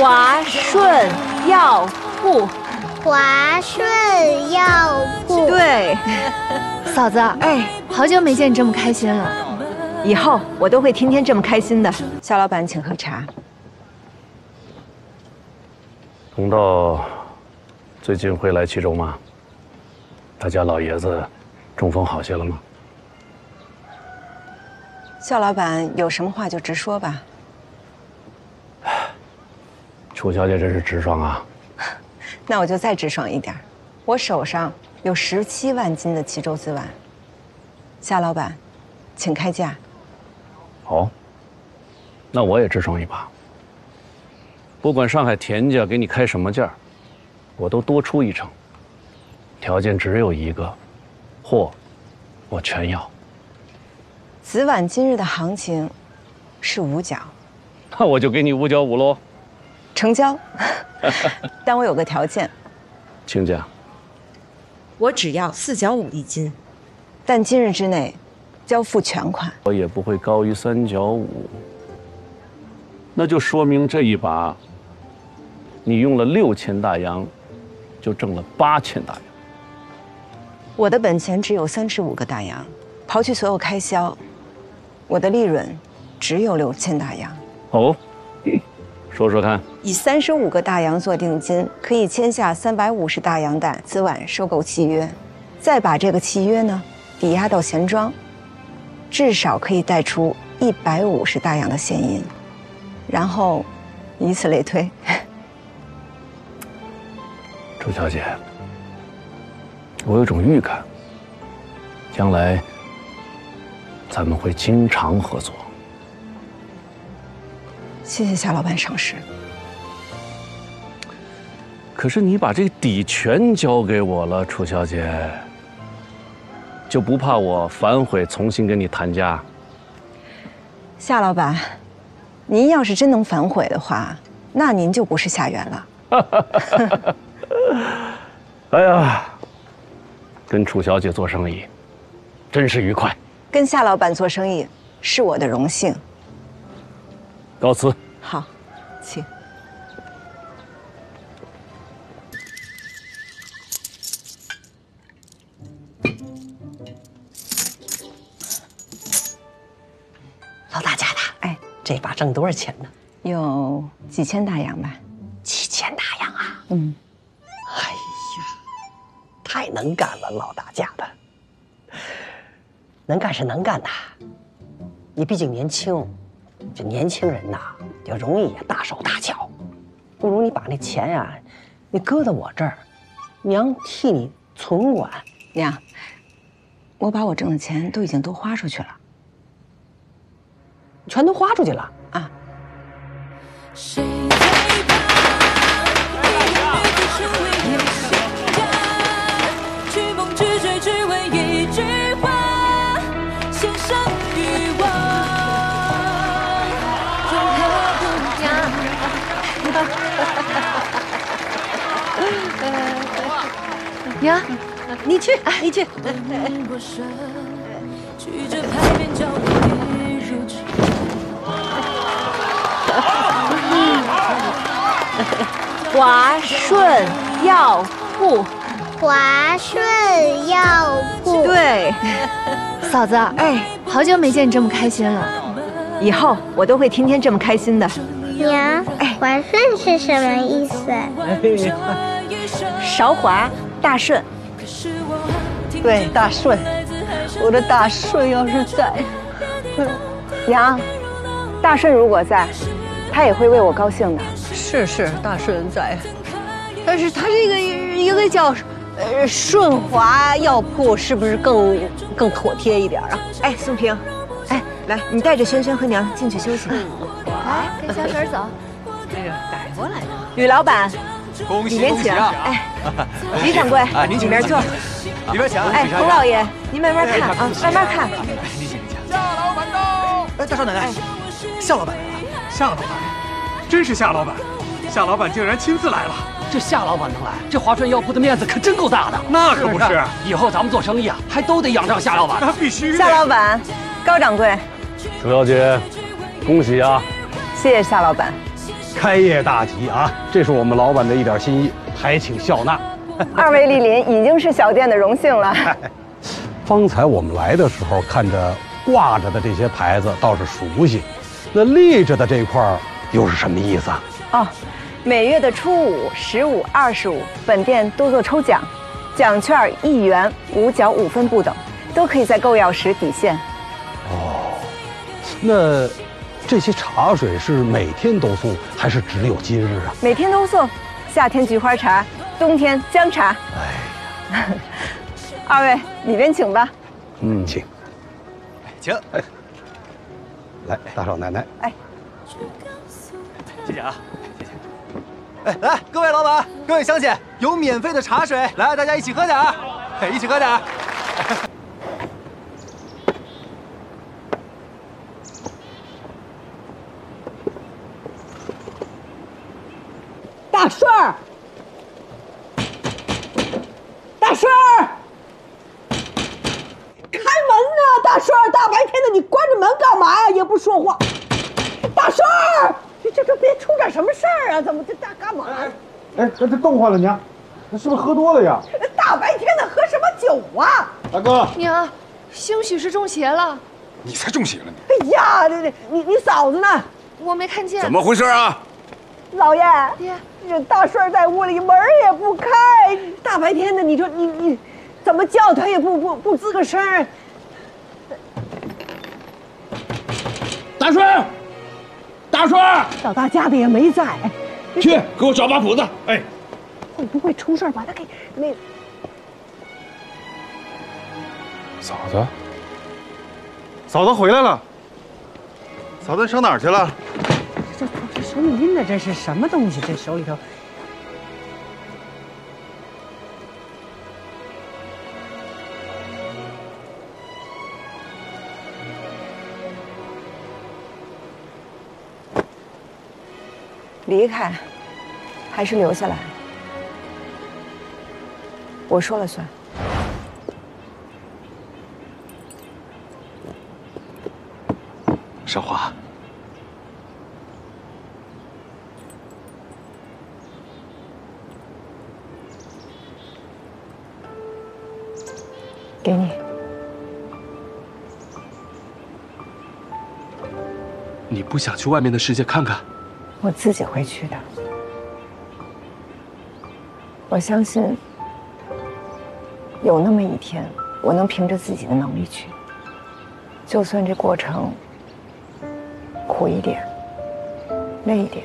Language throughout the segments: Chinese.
华顺药铺。华顺药铺。对，嫂子，哎，好久没见你这么开心了。以后我都会天天这么开心的。肖老板，请喝茶。同道最近会来齐州吗？他家老爷子中风好些了吗？肖老板有什么话就直说吧。楚小姐真是直爽啊！那我就再直爽一点，我手上有17万斤的齐州紫碗。夏老板，请开价。好，那我也直爽一把。不管上海田家给你开什么价，我都多出1成。条件只有一个，货我全要。紫碗今日的行情是5角，那我就给你5角5喽。成交。但我有个条件，请讲。我只要4角5一斤，但今日之内交付全款。我也不会高于3角5，那就说明这一把你用了6000大洋，就挣了8000大洋。我的本钱只有35个大洋，刨去所有开销，我的利润只有6000大洋。哦，说说看。以35个大洋做定金，可以签下350大洋的紫碗收购契约，再把这个契约呢抵押到钱庄，至少可以贷出150大洋的现银，然后以此类推。楚小姐，我有种预感，将来咱们会经常合作。谢谢夏老板赏识。可是你把这个底全交给我了，楚小姐，就不怕我反悔重新跟你谈价？夏老板，您要是真能反悔的话，那您就不是夏元了。哎呀，跟楚小姐做生意，真是愉快。跟夏老板做生意是我的荣幸。告辞。好，请。老大家的，哎，这把挣多少钱呢？有几千大洋吧。几千大洋啊！嗯。哎呀，太能干了，老大家的。能干是能干呐，你毕竟年轻，这年轻人呐，就容易大手大脚。不如你把那钱呀，你搁到我这儿，娘替你存管。娘，我把我挣的钱都已经花出去了。全都花出去了啊！娘，你去，你去。华顺药铺。华顺药铺。对，嫂子，哎，好久没见你这么开心了。以后我都会天天这么开心的。娘，华顺是什么意思？韶华大顺。对，大顺，我的大顺要是在，娘，大顺如果在，他也会为我高兴的。是大顺在，但是他这个一个叫顺华药铺，是不是更妥帖一点啊？哎，宋平，哎，来，你带着轩轩和娘进去休息。来，跟小婶走。这个逮过来的。吕老板，恭喜里面请。哎，李掌柜，您里面坐。里边请。哎，洪老爷，您慢慢看啊，慢慢看。您请。夏老板到。哎，大少奶奶，夏老板来了。夏老板，真是夏老板。夏老板竟然亲自来了。这夏老板能来，这华顺药铺的面子可真够大的。那可不是，以后咱们做生意啊，还都得仰仗夏老板。那必须。夏老板，高掌柜，楚小姐，恭喜啊！谢谢夏老板。开业大吉啊！这是我们老板的一点心意，还请笑纳。二位莅临已经是小店的荣幸了。方才我们来的时候，看着挂着的这些牌子倒是熟悉，那立着的这块儿又是什么意思啊？哦，每月的初5、15、25，本店都做抽奖，奖券1元5角5分不等，都可以在购药时抵现。哦，那这些茶水是每天都送，还是只有今日啊？每天都送，夏天菊花茶，冬天姜茶。哎呀，二位里边请吧。请，请。哎，来，大少奶奶。哎，谢谢啊，谢谢。哎，来，各位老板，各位乡亲，有免费的茶水，来，大家一起喝点儿，哎，一起喝点儿。大顺儿，大顺儿，开门呢！大顺儿，大白天的你关着门干嘛呀？也不说话。大顺儿，这别出点什么事儿啊？怎么这干嘛？哎，这冻坏了娘，那是不是喝多了呀？大白天的喝什么酒啊？大哥，娘，兴许是中邪了。你才中邪了你！哎呀，你嫂子呢？我没看见。怎么回事啊？老爷，爹，这大顺儿在屋里门也不开，大白天的，你说你怎么叫他也不吱个声儿。大顺，大顺，老大家的也没在，去给我找把谱子。哎，会不会出事把他给那？嫂子，嫂子回来了。嫂子上哪儿去了？这手里拎的这是什么东西？这手里头。离开，还是留下来？我说了算。少华，给你。你不想去外面的世界看看？我自己会去的。我相信，有那么一天，我能凭着自己的能力去，就算这过程苦一点、累一点、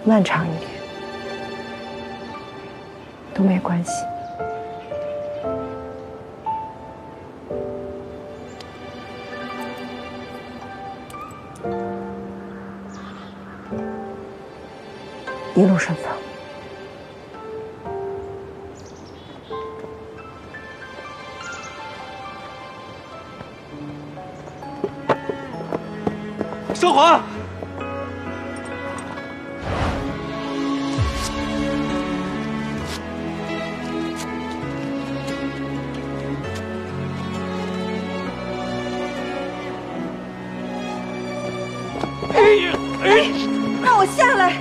漫长一点，都没关系。一路顺风。少华，让我下来，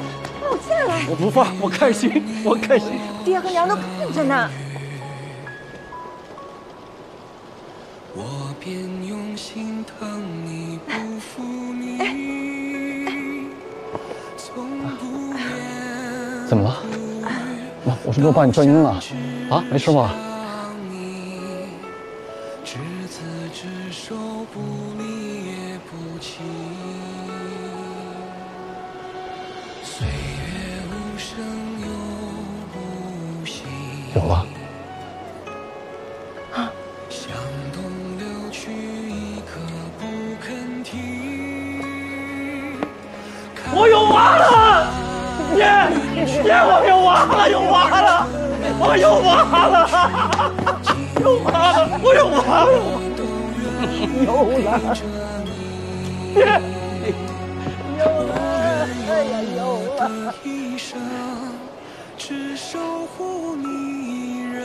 让我下来！我不放，我开心，我开心。爹和娘都看着呢。我便用心疼你，不负你，从不言。怎么了？我是不是把你转晕了？啊，没事吧？执子之手，不离也不弃。岁月无声又无息。有了。向东流去，一刻不肯停。我有娃了，爹，我有娃了，有娃了，我有娃了，有娃了，我有娃了，有了，爹，有了，哎呀，有了。一生只守护你一人，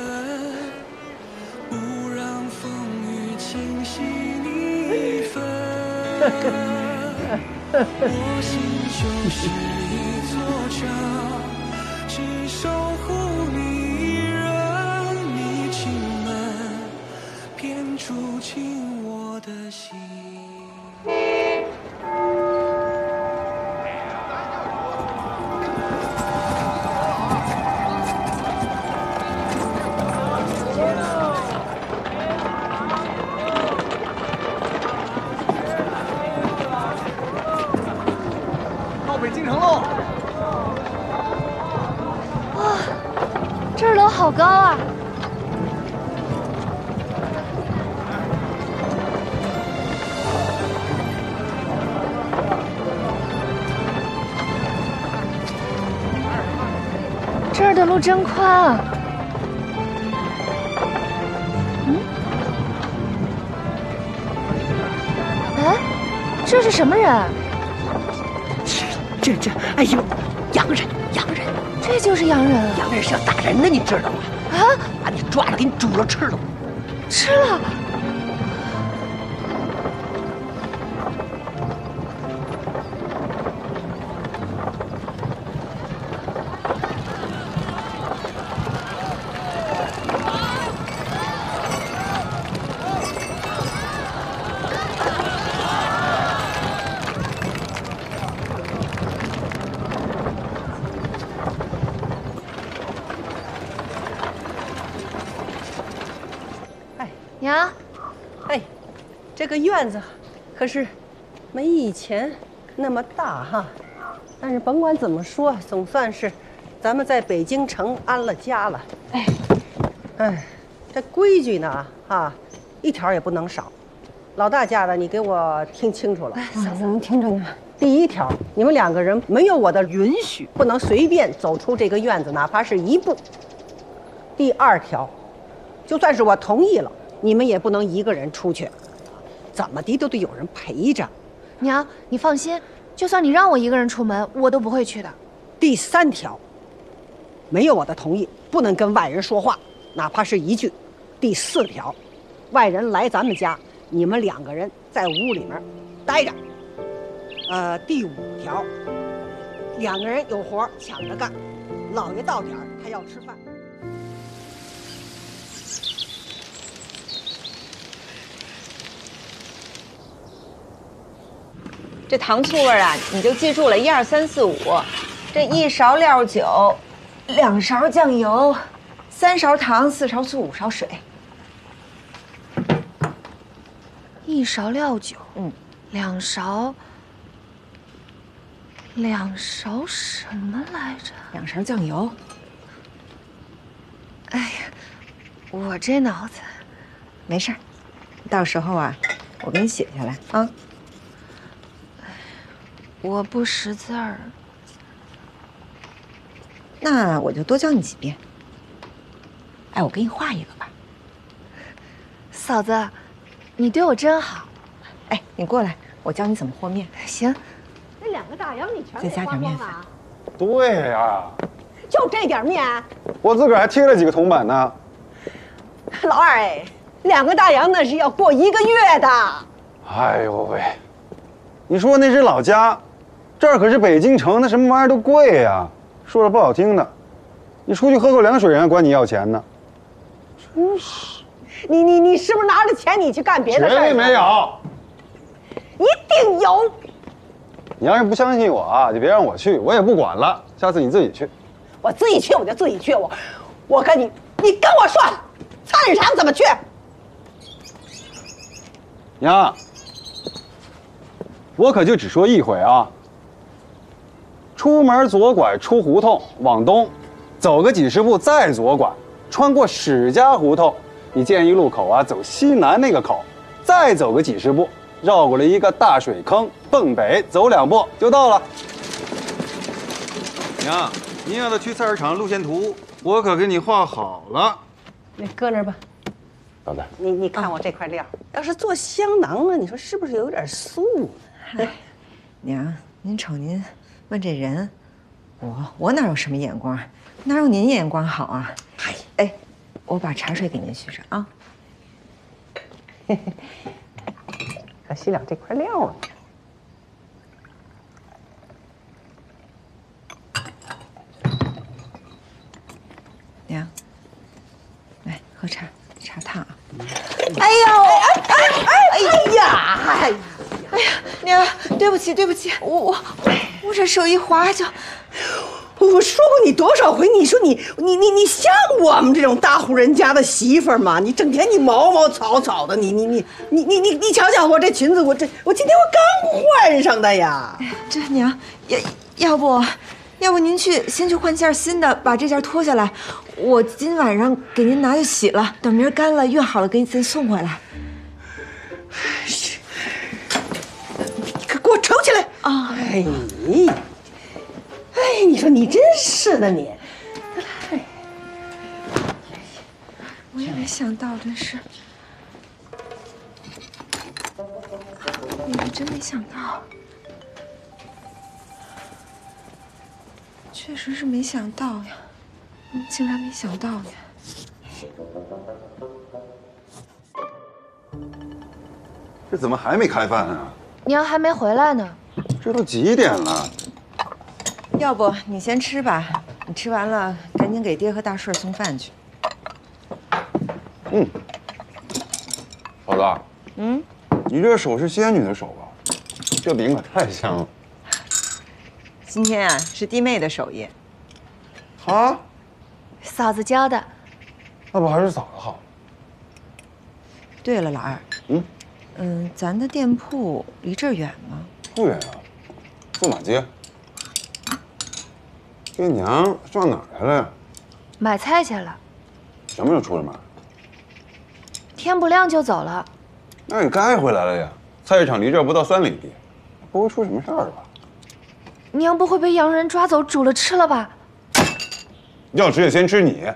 不让风雨侵袭你一分。我心就是一座桥，只守护你，让你轻慢，偏触进我的心。北京城喽！哇，这儿楼好高啊！这儿的路真宽啊！哎，这是什么人？这，哎呦，洋人，这就是洋人啊！洋人是要打人的，你知道吗？啊，把你抓了，给你煮了吃了。吃了。娘，哎，这个院子可是没以前那么大哈，但是甭管怎么说，总算是咱们在北京城安了家了。哎，这规矩呢，哈，一条也不能少。老大家的，你给我听清楚了。嫂子，能听着呢。第一条，你们两个人没有我的允许，不能随便走出这个院子，哪怕是一步。第二条，就算是我同意了，你们也不能一个人出去，怎么的都得有人陪着。娘，你放心，就算你让我一个人出门，我都不会去的。第三条，没有我的同意，不能跟外人说话，哪怕是一句。第四条，外人来咱们家，你们两个人在屋里面待着。第五条，两个人有活抢着干，老爷到点儿他要吃饭。这糖醋味儿啊，你就记住了，1、2、3、4、5。这1勺料酒，2勺酱油，3勺糖，4勺醋，5勺水。1勺料酒，2勺什么来着？2勺酱油。哎呀，我这脑子，没事儿，到时候啊，我给你写下来啊。我不识字儿，那我就多教你几遍。哎，我给你画一个吧。嫂子，你对我真好。哎，你过来，我教你怎么和面。行。那2个大洋你全再加点面粉。对呀，就这点面，我自个儿还贴了几个铜板呢。老二哎，2个大洋那是要过1个月的。哎呦喂，你说那是老家。这儿可是北京城，那什么玩意儿都贵呀。说了不好听的，你出去喝口凉水，人家管你要钱呢。真是，你是不是拿着钱你去干别的事儿？绝对没有，一定有。你要是不相信我啊，就别让我去，我也不管了。下次你自己去。我自己去，我就自己去。我跟你跟我说，菜市场怎么去？娘，我可就只说一回啊。出门左拐出胡同，往东，走个几十步再左拐，穿过史家胡同，你见一路口啊，走西南那个口，再走个几十步，绕过了一个大水坑，奔北走2步就到了。娘，您要的去菜市场路线图，我可给你画好了。你搁那儿吧。嫂子，你看我这块料，要是做香囊啊，你说是不是有点素呢？哎，娘，您瞅您问这人，我哪有什么眼光，哪有您眼光好啊？哎，我把茶水给您续上啊。可惜了这块料呢。娘，来喝茶，茶烫啊。哎呦，哎呀，娘，对不起，我这手一滑就。我说过你多少回？你说你像我们这种大户人家的媳妇儿吗？你整天你毛毛草草的，你瞧瞧我这裙子，我今天我刚换上的呀。这娘，要不您先去换件新的，把这件脱下来，我今晚上给您拿去洗了，等明儿干了熨好了给您送回来。可给我抽起来啊！哎，你说你真是的你，我也没想到，真是，我真没想到，确实是没想到呀，竟然没想到呀。这怎么还没开饭啊？娘还没回来呢。这都几点了？要不你先吃吧，你吃完了赶紧给爹和大顺送饭去。老大，你这手是仙女的手吧？这饼可太香了。今天啊是弟妹的手艺。啊？嫂子教的。那不还是嫂子好？对了，老二，咱的店铺离这儿远吗？不远啊，驸马街。这娘上哪儿来了呀？买菜去了。什么时候出了门？天不亮就走了。那也该回来了呀。菜市场离这儿不到3里地，不会出什么事儿吧？娘不会被洋人抓走煮了吃了吧？要吃也先吃你。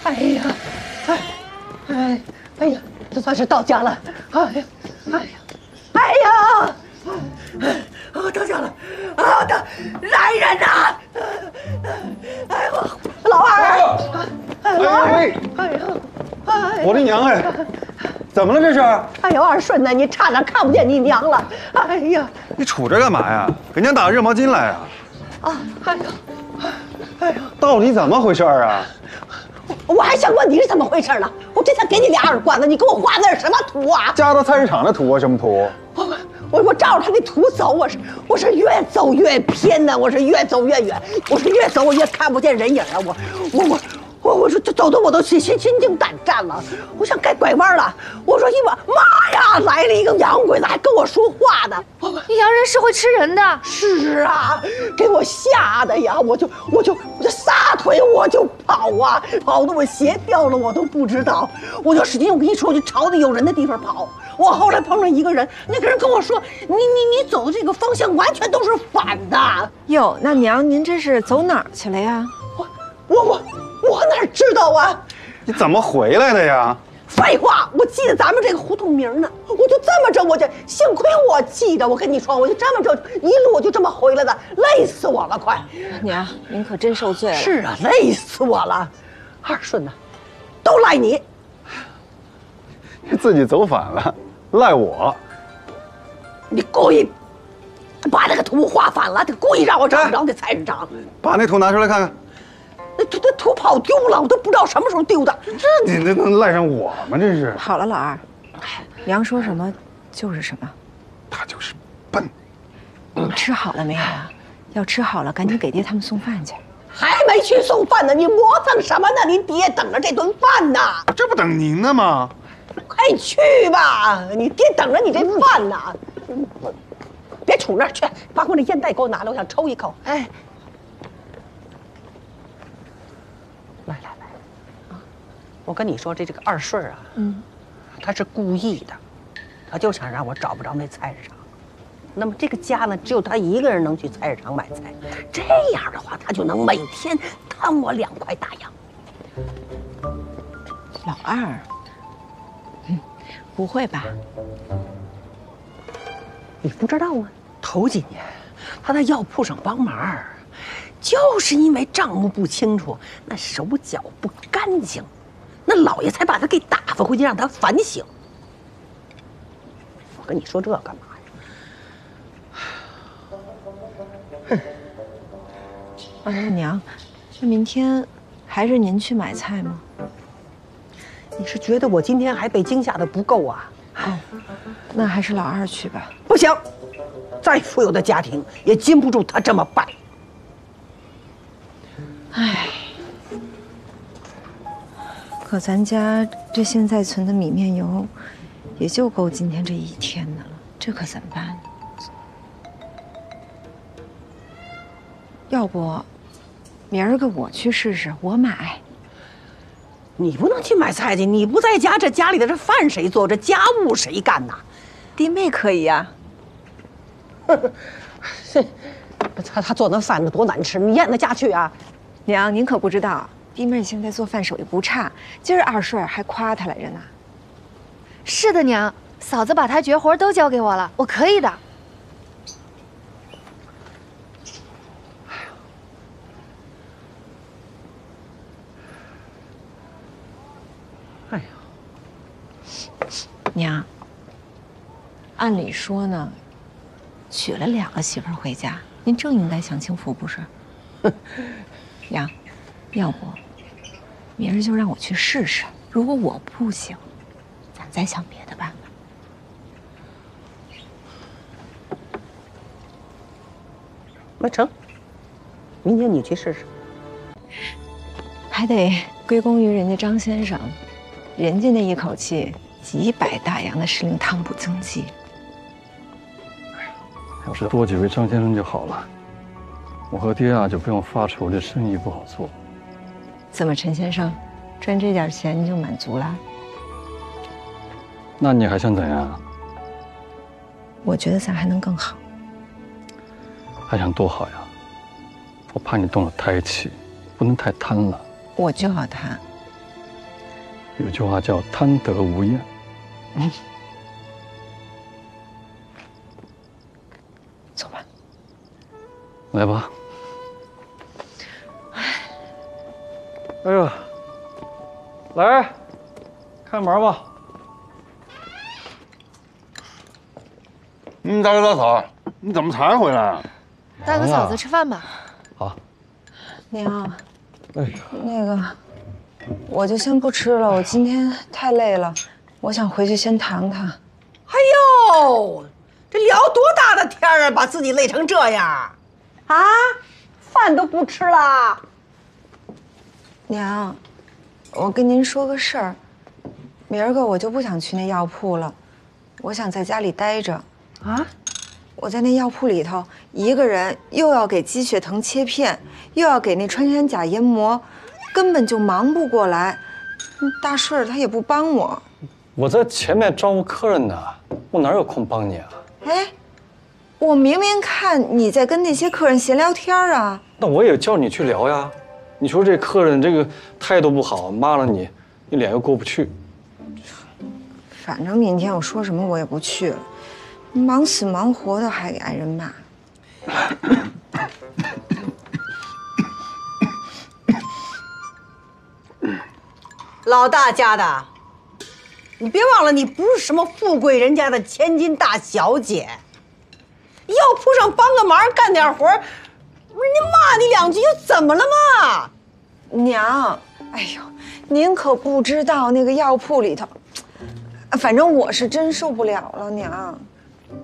哎呀，这算是到家了。到家了啊！来人呐！哎呦，老二，我的娘哎，怎么了这是？哎呦，二顺呐，你差点看不见你娘了。哎呀，你杵着干嘛呀？给娘打个热毛巾来啊！哎呦，到底怎么回事啊？我还想问你是怎么回事呢？我这才给你俩耳光子，你给我画那是什么图啊？家到菜市场的图啊？什么图？我照着他那图走，我是越走越偏呢，我是越走越远，我是越走我越看不见人影啊！我说这走的我都心惊胆战了，我想该拐弯了。我说妈呀，来了一个洋鬼子，还跟我说话呢。洋人是会吃人的。是啊，给我吓的呀！我就撒腿我就跑啊，跑得我鞋掉了我都不知道。我就使劲，我跟你说，我就朝着有人的地方跑。我后来碰上一个人，那个人跟我说，你走的这个方向完全都是反的。哟，那娘您这是走哪儿去了呀？我哪知道啊？你怎么回来的呀？废话，我记得咱们这个胡同名呢，我就这么着，幸亏我记得，我跟你说，我就这么着，一路我就这么回来的，累死我了，快！娘，您可真受罪了。是啊，累死我了。二顺呐，都赖你，自己走反了，赖我。你故意把那个图画反了，他故意让我找不着那菜市场。把那图拿出来看看。这图跑丢了，我都不知道什么时候丢的。这你这能赖上我吗？这是。好了，老二，娘说什么就是什么。他就是笨。你吃好了没有啊？要吃好了，赶紧给爹他们送饭去。还没去送饭呢，你磨蹭什么呢？你爹等着这顿饭呢。这不等您呢吗？快去吧，你爹等着你这饭呢。别杵那儿去，把我那烟袋给我拿来，我想抽一口。哎。来，我跟你说，这个二顺啊，他是故意的，他就想让我找不着那菜市场。那么这个家呢，只有他一个人能去菜市场买菜，这样的话，他就能每天摊我2块大洋。老二，不会吧？你不知道吗？头几年他在药铺上帮忙。就是因为账目不清楚，那手脚不干净，那老爷才把他给打发回去，让他反省。我跟你说这干嘛呀？娘，那明天还是您去买菜吗？你是觉得我今天还被惊吓的不够啊？哦，那还是老二去吧。不行，再富有的家庭也禁不住他这么办。唉，可咱家这现在存的米面油，也就够今天这一天的了，这可怎么办呢？要不，明儿个我去试试，我买。你不能去买菜去，你不在家，这家里的这饭谁做？这家务谁干呐？弟妹可以呀。他做那饭那多难吃，你咽得下去啊？娘，您可不知道，弟妹现在做饭手艺不差，今儿二顺还夸她来着呢。是的，娘，嫂子把她绝活都交给我了，我可以的。哎呀，娘，按理说呢，娶了2个媳妇回家，您正应该享清福，不是？娘，要不明儿就让我去试试，如果我不行，咱再想别的办法。那成，明天你去试试。还得归功于人家张先生，人家那一口气几百大洋的时令汤补增剂。要是多几位张先生就好了，我和爹啊就不用发愁这生意不好做。怎么，陈先生，赚这点钱你就满足了？那你还想怎样？我觉得咱还能更好。还想多好呀？我怕你动了胎气，不能太贪了。我就要贪。有句话叫贪得无厌。走吧。来吧。哎呀，来，开门吧。大哥大嫂，你怎么才回来啊？大哥嫂子吃饭吧。好。娘，哎呀，那个，我就先不吃了，我今天太累了，我想回去先躺躺。哎呦，这聊多大的天啊，把自己累成这样，啊，饭都不吃了。娘，我跟您说个事儿，明儿个我就不想去那药铺了，我想在家里待着。啊？我在那药铺里头，一个人又要给鸡血藤切片，又要给那穿山甲研磨，根本就忙不过来。大顺他也不帮我。我在前面招呼客人呢，我哪有空帮你啊？哎，我明明看你在跟那些客人闲聊天啊。那我也叫你去聊呀。你说这客人这个态度不好，骂了你，你脸又过不去。反正明天我说什么我也不去了，忙死忙活的还给挨人骂。老大家的，你别忘了，你不是什么富贵人家的千金大小姐，药铺上帮个忙干点活，不是人家骂你2句又怎么了嘛？娘，哎呦，您可不知道那个药铺里头，反正我是真受不了了，娘。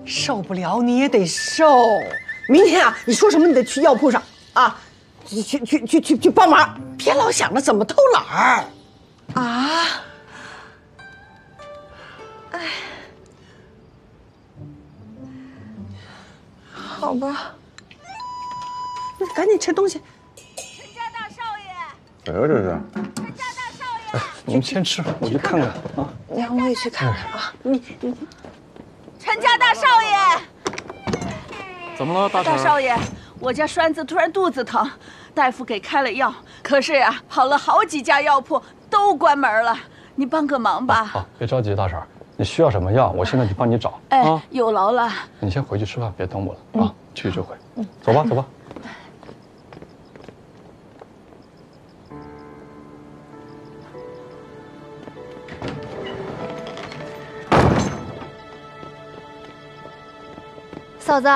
受不了你也得受。明天啊，你说什么你得去药铺上啊，去帮忙，别老想着怎么偷懒儿。啊！哎，好吧，那赶紧吃东西。陈家大少爷，谁呀这是？陈家大少爷。哎，你们先吃，我去看看啊。娘，我也去看看啊。你，陈家大少爷。怎么了，大少爷，我家栓子突然肚子疼，大夫给开了药，可是呀，跑了好几家药铺都关门了，你帮个忙吧。好，别着急，大婶，你需要什么药，我现在去帮你找。哎，有劳了。你先回去吃饭，别等我了啊，去就回。走吧，走吧。嫂子，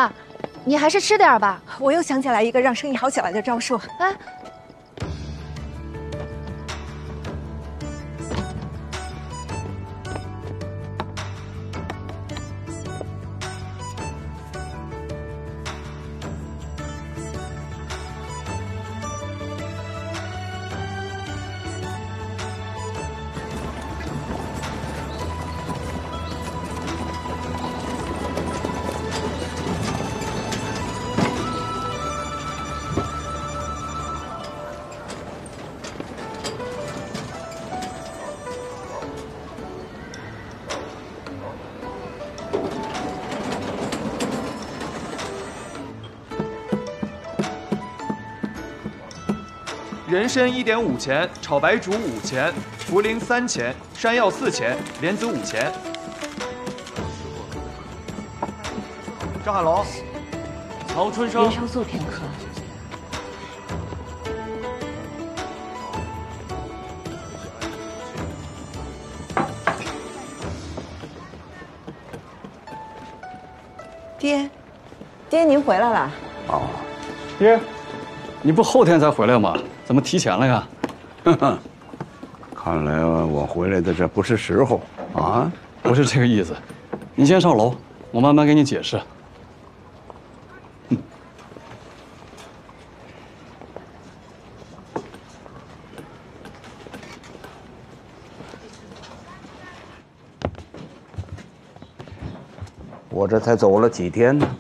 你还是吃点吧。我又想起来一个让生意好起来的招数。哎，人参1.5钱，炒白术5钱，茯苓3钱，山药4钱，莲子5钱。张海龙，曹春生，您稍坐片刻。爹，您回来了。哦，爹，你不后天才回来吗？怎么提前了呀？看来我回来的这不是时候啊！不是这个意思，你先上楼，我慢慢给你解释。我这才走了几天呢，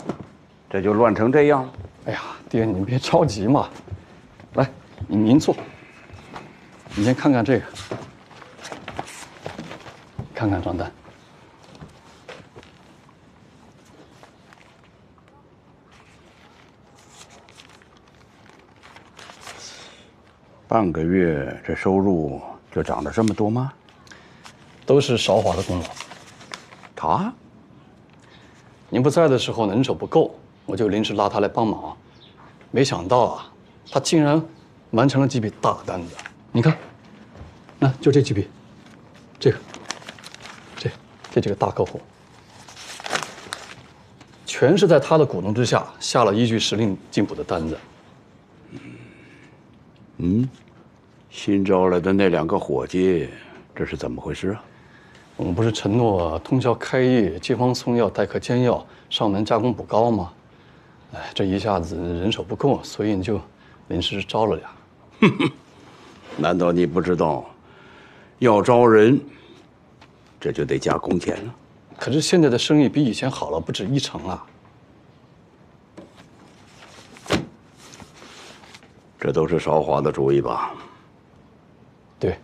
这就乱成这样了。哎呀，爹，您别着急嘛。来，您坐。你先看看这个，看看账单。半个月这收入就涨了这么多吗？都是韶华的功劳。他？您不在的时候呢，人手不够，我就临时拉他来帮忙。没想到啊，他竟然完成了几笔大单子。你看，那就这几笔，这几个大客户，全是在他的鼓动之下下了依据时令进补的单子。新招来的那2个伙计，这是怎么回事啊？我们不是承诺通宵开业、街坊送药、待客煎药、上门加工补膏吗？哎，这一下子人手不够，所以你就临时招了俩。难道你不知道，要招人，这就得加工钱了？可是现在的生意比以前好了不止1成啊！这都是韶华的主意吧？对。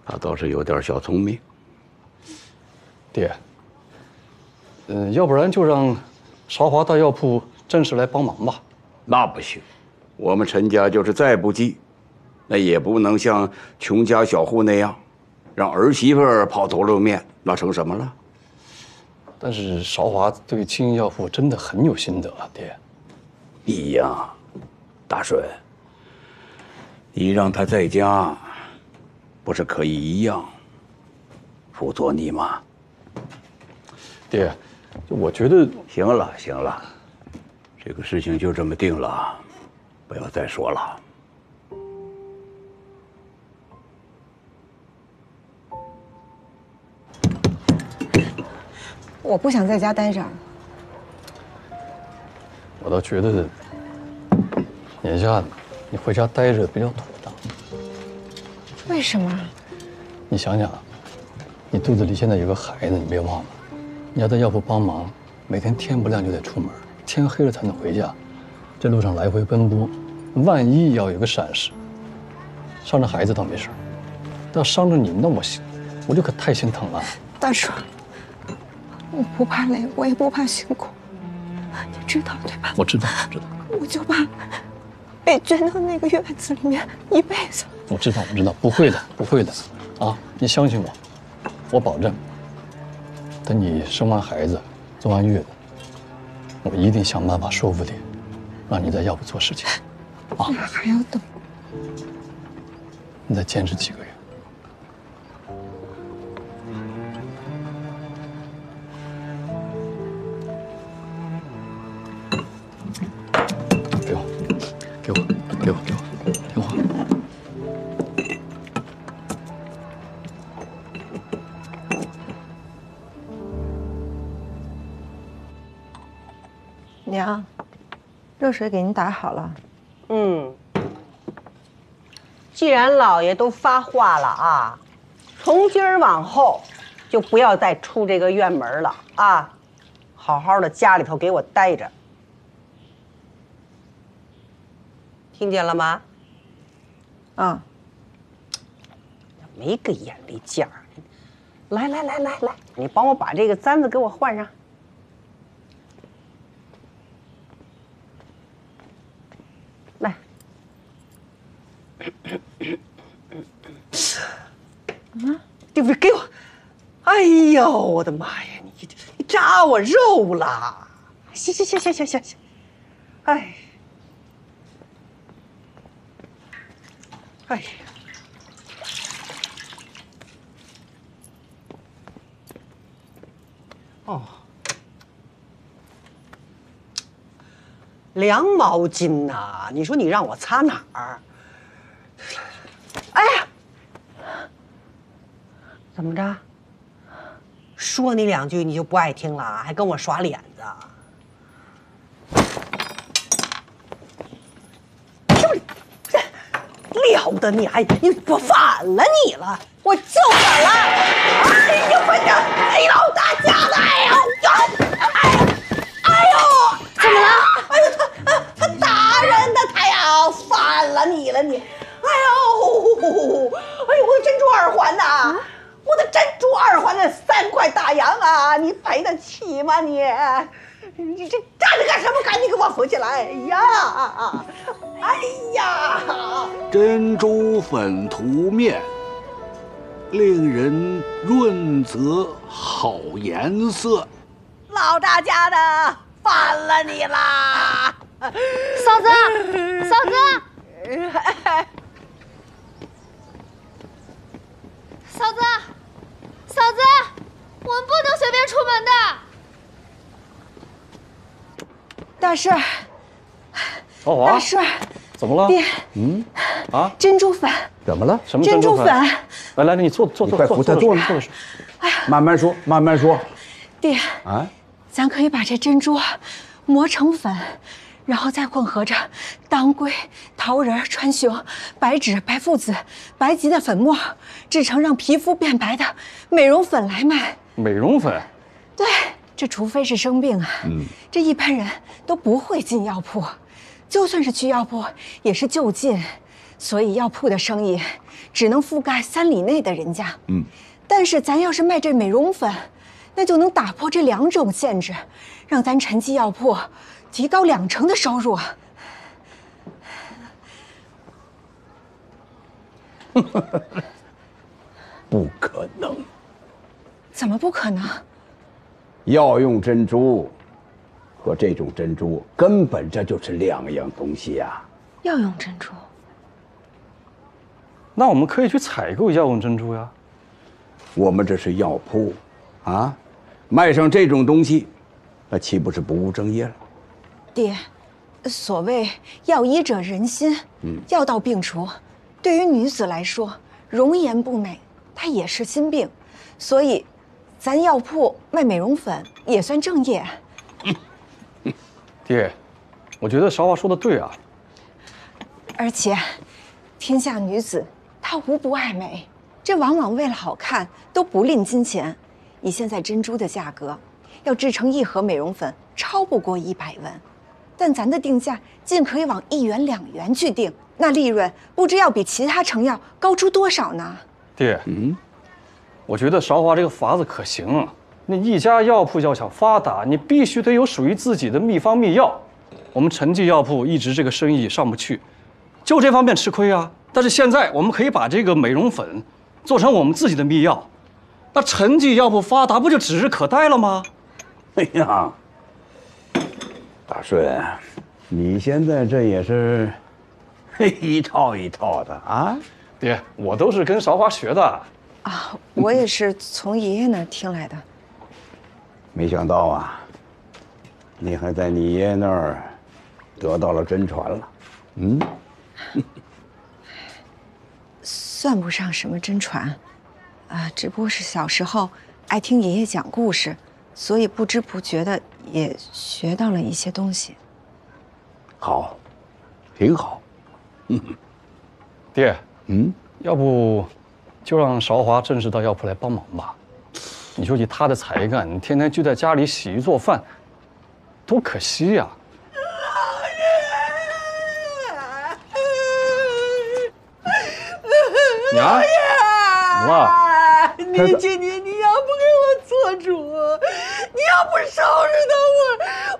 他倒是有点小聪明。爹，要不然就让韶华大药铺正式来帮忙吧。那不行，我们陈家就是再不济，那也不能像穷家小户那样，让儿媳妇抛头露面，那成什么了？但是韶华对青云药铺真的很有心得啊，爹。你呀，大顺，你让他在家，不是可以一样辅佐你吗？爹，我觉得行了，行了，这个事情就这么定了，不要再说了。我不想在家待着。我倒觉得，眼下你回家待着比较妥当。为什么？你想想，你肚子里现在有个孩子，你别忘了，你要在药铺帮忙，每天天不亮就得出门，天黑了才能回家，这路上来回奔波，万一要有个闪失，伤着孩子倒没事，但要伤着你，那我就可太心疼了。大叔，我不怕累，我也不怕辛苦，你知道对吧？我知道，我知道。我就怕被圈到那个院子里面一辈子。我知道，我知道，不会的，不会的，啊，你相信我，我保证。等你生完孩子，坐完月子，我一定想办法说服你，让你在药铺做事情。啊，还要等？你再坚持几个月。给我。娘，热水给您打好了。既然老爷都发话了啊，从今儿往后就不要再出这个院门了啊，好好的家里头给我待着，听见了吗？啊，没个眼力劲儿。来，你帮我把这个簪子给我换上。你不是给我？哎呦，我的妈呀！你扎我肉了！行，哎呀！哦，凉毛巾呐！你说你让我擦哪儿？哎呀，怎么着？说你两句你就不爱听了，还跟我耍脸子？了得你！哎，我反了你了！我就反了！哎呀，反正贼老大家的！哎呦，怎么了？哎呦，他打人的，他呀，反了你了你！哎呦，我的珍珠耳环呐！我的珍珠耳环那3块大洋啊，你赔得起吗你？你这站着干什么？赶紧给我扶起来！哎呀！珍珠粉涂面，令人润泽好颜色。老大家的，反了你啦！嫂子，我们不能随便出门的。大顺，少华，大顺，怎么了？爹，珍珠粉。怎么了？什么珍珠粉？来，你坐，快扶他坐，慢慢说。爹，咱可以把这珍珠磨成粉，然后再混合着当归、桃仁、川芎、白芷、白附子、白及的粉末，制成让皮肤变白的美容粉来卖。美容粉？对，这除非是生病啊，这一般人都不会进药铺，就算是去药铺也是就近，所以药铺的生意只能覆盖3里内的人家。但是咱要是卖这美容粉，那就能打破这2种限制，让咱陈记药铺提高2成的收入。不可能！怎么不可能？药用珍珠和这种珍珠根本这就是2样东西呀。药用珍珠？那我们可以去采购药用珍珠呀。我们这是药铺，卖上这种东西，那岂不是不务正业了？爹，所谓药医者仁心，药到病除。对于女子来说，容颜不美，它也是心病，所以，咱药铺卖美容粉也算正业。爹，我觉得韶华说的对啊。而且，天下女子她无不爱美，这往往为了好看都不吝金钱。以现在珍珠的价格，要制成1盒美容粉，超不过100文。但咱的定价尽可以往1元2元去定，那利润不知要比其他成药高出多少呢？爹，我觉得韶华这个法子可行。你一家药铺要想发达，你必须得有属于自己的秘方秘药。我们陈记药铺一直这个生意上不去，就这方面吃亏啊。但是现在我们可以把这个美容粉做成我们自己的秘药，那陈记药铺发达不就指日可待了吗？哎呀，大顺，你现在这也是一套一套的啊！爹，我都是跟韶华学的啊，我也是从爷爷那儿听来的。没想到啊，你还在你爷爷那儿得到了真传了。算不上什么真传，只不过是小时候爱听爷爷讲故事，所以不知不觉的也学到了一些东西。好，挺好。爹，要不就让韶华正式到药铺来帮忙吧。你说以他的才干，你天天就在家里洗衣做饭，多可惜呀！娘，怎么了？你今天你要不给我做主，你要不收拾他，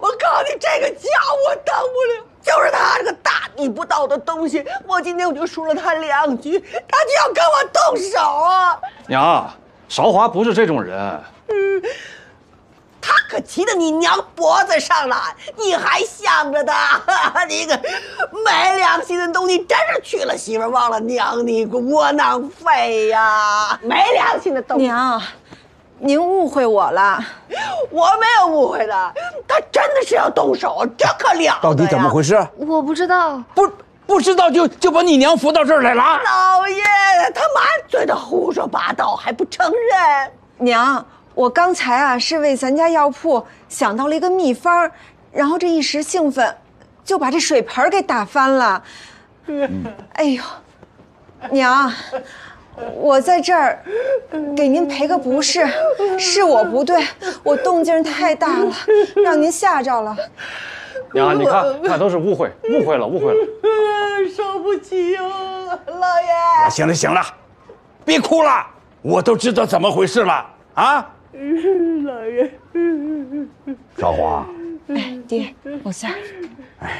我告诉你，这个家我当不了。就是他这个大意不到的东西，我今天我就说了他2句，他就要跟我动手啊！娘，韶华不是这种人。他可骑到你娘脖子上了，你还想着他？你个没良心的东西，真是娶了媳妇忘了娘，你个窝囊废呀！没良心的东西。娘，您误会我了，我没有误会的，他真的是要动手，这可了得呀！到底怎么回事？我不知道。不知道就把你娘扶到这儿来了？老爷，他满嘴的胡说八道，还不承认？娘。我刚才啊是为咱家药铺想到了一个秘方，然后这一时兴奋，就把这水盆给打翻了。哎呦，娘，我在这儿给您赔个不是，是我不对，我动静太大了，让您吓着了。娘，你看，那都是误会了。受不起哟，老爷。行了，别哭了，我都知道怎么回事了啊。老爷，韶华，哎，爹，我下。哎呀，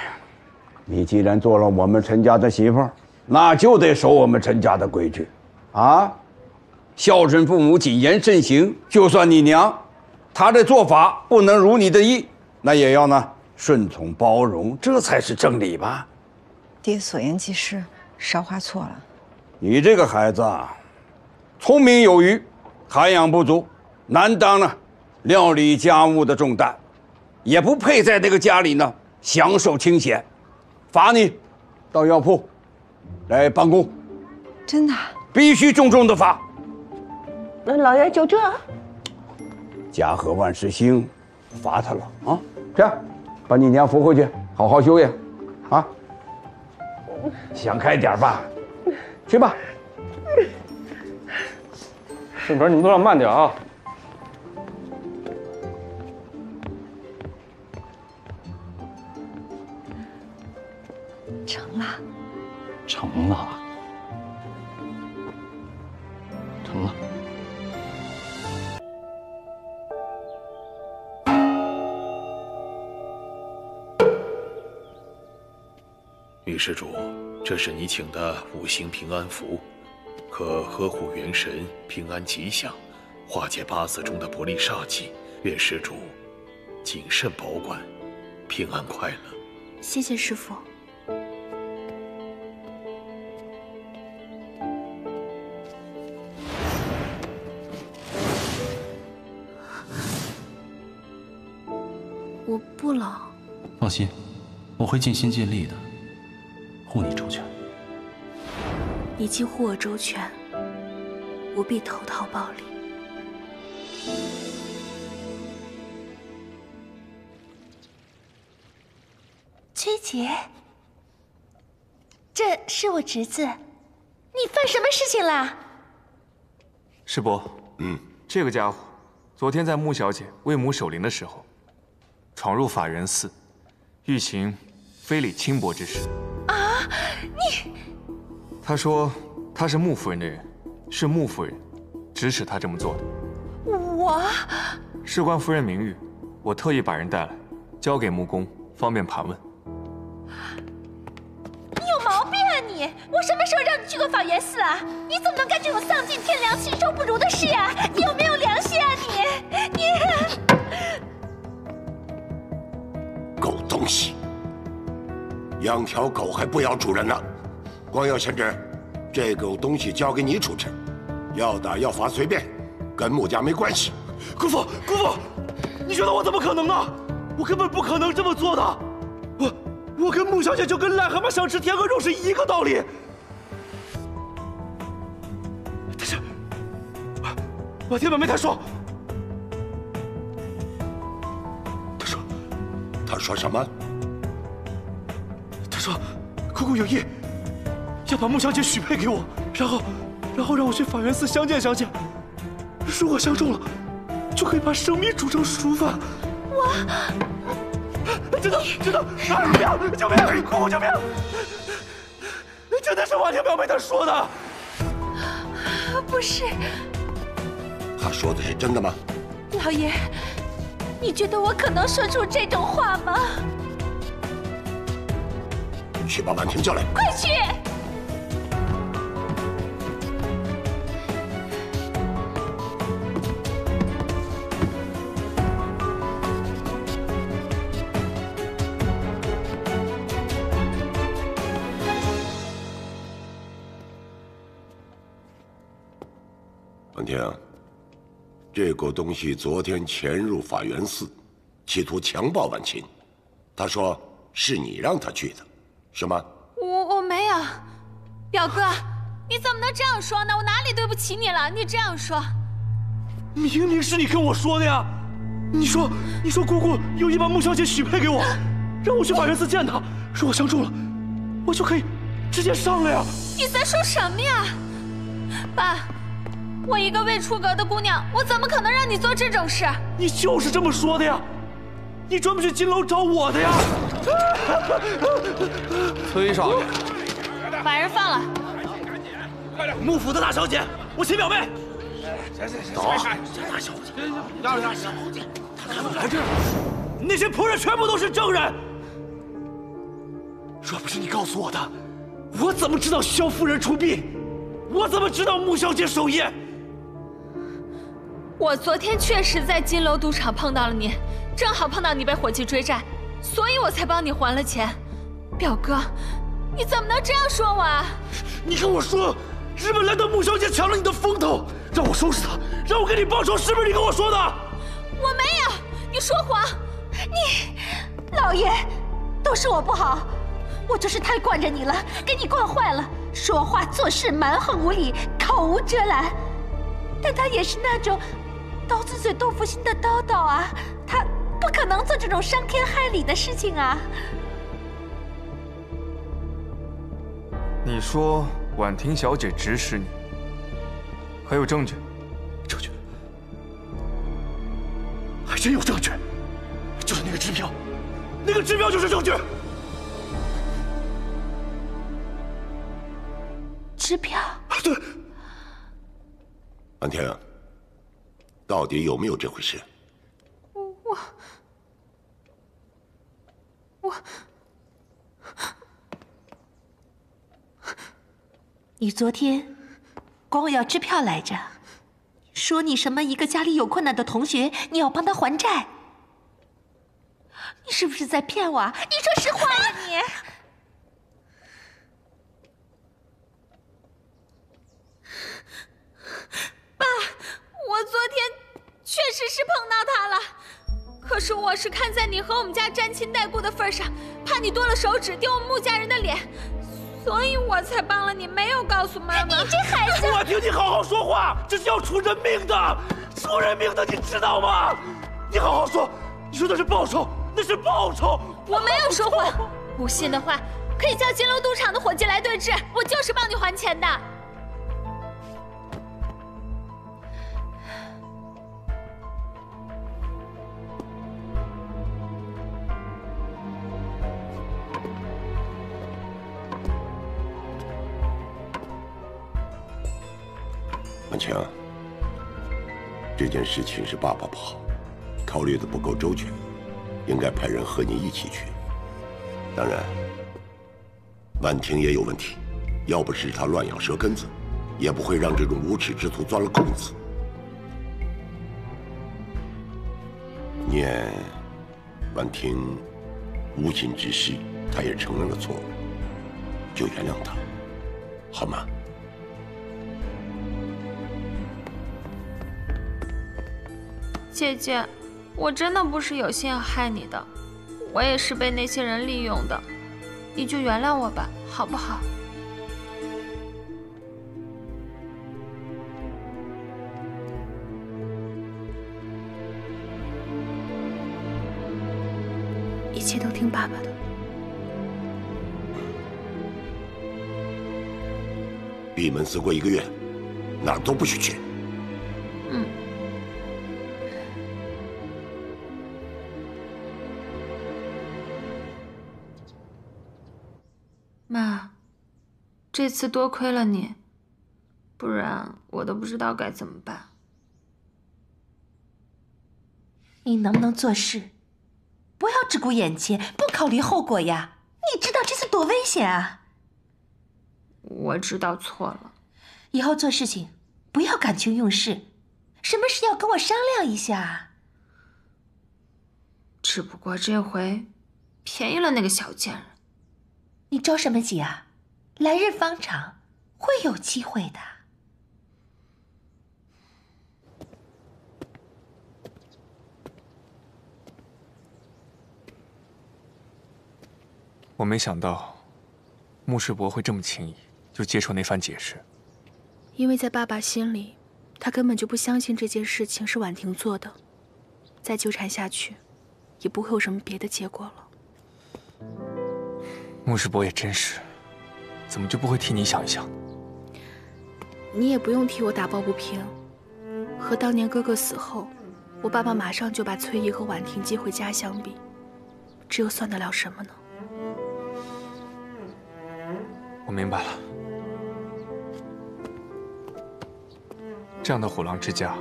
你既然做了我们陈家的媳妇儿，那就得守我们陈家的规矩，啊，孝顺父母，谨言慎行。就算你娘，她的做法不能如你的意，那也要呢顺从包容，这才是正理吧。爹所言极是，韶华错了。你这个孩子啊，聪明有余，涵养不足。难当呢，料理家务的重担，也不配在这个家里呢享受清闲。罚你到药铺来办公。真的？必须重重的罚。那老爷就这？家和万事兴，罚他了啊！这样，把你娘扶回去，好好休养，啊！想开点吧，去吧。顺盆，你们都让慢点啊！成了。成了。女施主，这是你请的5行平安符，可呵护元神，平安吉祥，化解8字中的不利煞气。愿施主谨慎保管，平安快乐。谢谢师父。我不冷。放心，我会尽心尽力的，护你周全。你既护我周全，我必投桃报李。崔姐，这是我侄子，你犯什么事情了？师伯，这个家伙昨天在穆小姐为母守灵的时候，闯入法源寺，欲行非礼轻薄之事。啊，你！他说他是穆夫人的人，是穆夫人指使他这么做的。我事关夫人名誉，我特意把人带来，交给穆公，方便盘问。你有毛病啊你！我什么时候让你去过法源寺啊？你怎么能干这种丧尽天良、禽兽不如的事啊？你有没有良心啊你！狗东西，养条狗还不咬主人呢！光耀贤侄，这狗东西交给你处置，要打要罚随便，跟穆家没关系。姑父，你觉得我怎么可能啊？我根本不可能这么做的。我跟穆小姐就跟癞蛤蟆想吃天鹅肉是一个道理。但是，我听门妹她说，他说什么？他说，姑姑有意要把穆小姐许配给我，然后让我去法源寺相见。如果相中了，就可以把生米煮成熟饭。真的，救命！姑姑救命！真的是我听表妹她说的。不是。他说的是真的吗？老爷，你觉得我可能说出这种话吗？去把婉婷叫来。快去！婉婷，这狗东西昨天潜入法源寺，企图强暴婉琴。他说是你让他去的，是吗？我没有，表哥，你怎么能这样说呢？我哪里对不起你了？你这样说，明明是你跟我说的呀！你说姑姑有意把穆小姐许配给我，让我去法源寺见她，说我相中了，我就可以直接上了呀！你在说什么呀，爸？我一个未出阁的姑娘，我怎么可能让你做这种事？你就是这么说的呀！你专门去金楼找我的呀！崔少爷，把人放了。穆府的大小姐，我请表妹。走。大小姐，大小姐，他怎么来这儿？那些仆人全部都是证人。若不是你告诉我的，我怎么知道萧夫人出殡？我怎么知道穆小姐守夜？我昨天确实在金楼赌场碰到了你，正好碰到你被伙计追债，所以我才帮你还了钱。表哥，你怎么能这样说我啊？你跟我说，日本来的穆小姐抢了你的风头，让我收拾她，让我给你报仇，是不是你跟我说的？我没有，你说谎！你，老爷，都是我不好，我就是太惯着你了，给你惯坏了，说话做事蛮横无理，口无遮拦。但他也是那种刀子嘴豆腐心的叨叨啊，他不可能做这种伤天害理的事情啊。你说婉婷小姐指使你，还有证据？证据？还真有证据，就是那个支票，那个支票就是证据。支票？对。婉婷，到底有没有这回事？你昨天管我要支票来着，说你什么一个家里有困难的同学，你要帮他还债，你是不是在骗我？你说实话呀你！爸，我昨天确实是碰到他了，可是我是看在你和我们家沾亲带故的份上，怕你多了手指丢我们穆家人的脸，所以我才帮了你，没有告诉妈妈。你这孩子！我听你好好说话，这是要出人命的，出人命的，你知道吗？你好好说，你说的是报酬，那是报酬。我没有说谎，不信的话可以叫金楼赌场的伙计来对质，我就是帮你还钱的。婉晴，这件事情是爸爸不好，考虑的不够周全，应该派人和你一起去。当然，婉婷也有问题，要不是她乱咬舌根子，也不会让这种无耻之徒钻了空子。念婉婷无心之失，她也承认了错误，就原谅她，好吗？姐姐，我真的不是有心要害你的，我也是被那些人利用的，你就原谅我吧，好不好？一切都听爸爸的。闭门思过1个月，哪儿都不许去。嗯。妈，这次多亏了你，不然我都不知道该怎么办。你能不能做事，不要只顾眼前，不考虑后果呀？你知道这次多危险啊！我知道错了，以后做事情不要感情用事，什么事要跟我商量一下。只不过这回便宜了那个小贱人。你着什么急啊？来日方长，会有机会的。我没想到，穆世伯会这么轻易就接受那番解释。因为在爸爸心里，他根本就不相信这件事情是婉婷做的，再纠缠下去，也不会有什么别的结果了。穆世伯也真是，怎么就不会替你想一想？你也不用替我打抱不平。和当年哥哥死后，我爸爸马上就把崔姨和婉婷接回家相比，这又算得了什么呢？我明白了，这样的虎狼之家，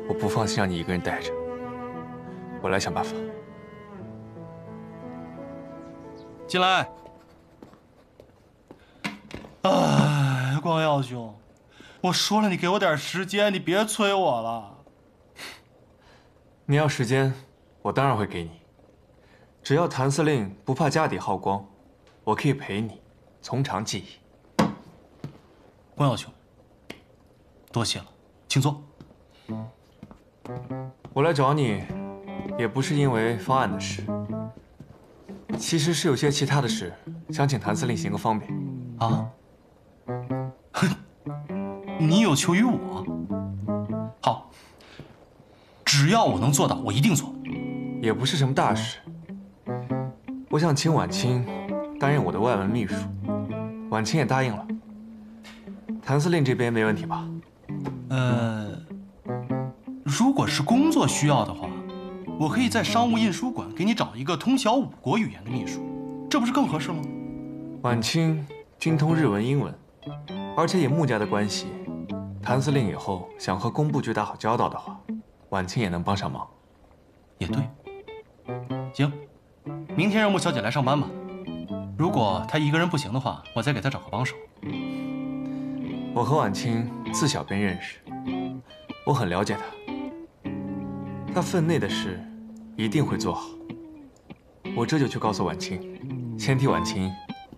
我不放心让你一个人带着，我来想办法。进来。哎，光耀兄，我说了，你给我点时间，你别催我了。你要时间，我当然会给你。只要谭司令不怕家底耗光，我可以陪你，从长计议。光耀兄，多谢了，请坐。我来找你，也不是因为方案的事，其实是有些其他的事，想请谭司令行个方便。啊？你有求于我？好，只要我能做到，我一定做。也不是什么大事，我想请婉清担任我的外文秘书，婉清也答应了。谭司令这边没问题吧？如果是工作需要的话，我可以在商务印书馆给你找一个通晓5国语言的秘书，这不是更合适吗？婉清精通日文、英文，而且以穆家的关系，谭司令以后想和工部局打好交道的话，婉清也能帮上忙。也对。行，明天让穆小姐来上班吧。如果她一个人不行的话，我再给她找个帮手。我和婉清自小便认识，我很了解她。她分内的事一定会做好。我这就去告诉婉清，先替婉清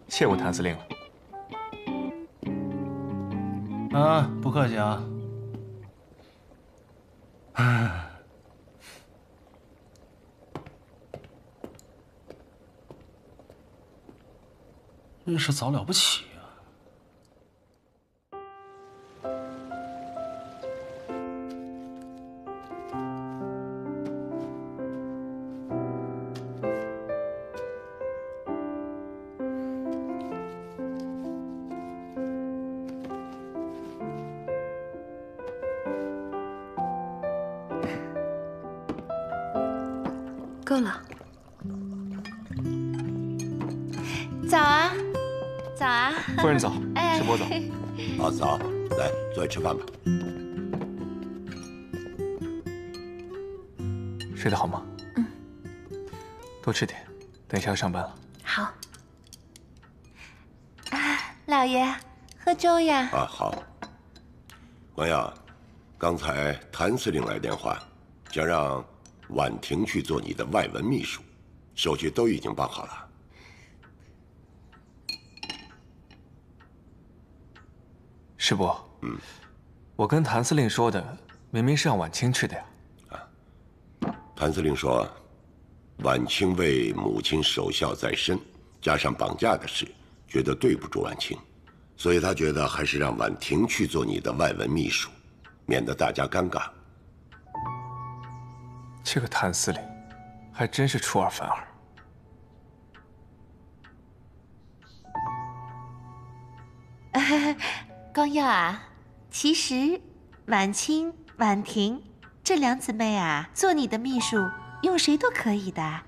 谢过谭司令了。啊，不客气啊。真是早了不起啊！够了。早啊，早啊！夫人早，哎，世伯早。啊，早，来，坐下吃饭吧。睡得好吗？嗯。多吃点，等一下要上班了。好。啊，老爷，喝粥呀。啊，好。光耀，刚才谭司令来电话，想让婉婷去做你的外文秘书，手续都已经办好了。师伯，我跟谭司令说的明明是让婉清去的呀。谭司令说，婉清为母亲守孝在身，加上绑架的事，觉得对不住婉清，所以他觉得还是让婉婷去做你的外文秘书，免得大家尴尬。这个谭司令还真是出尔反尔。光耀啊，其实婉清、婉婷这两姊妹啊，做你的秘书，用谁都可以的，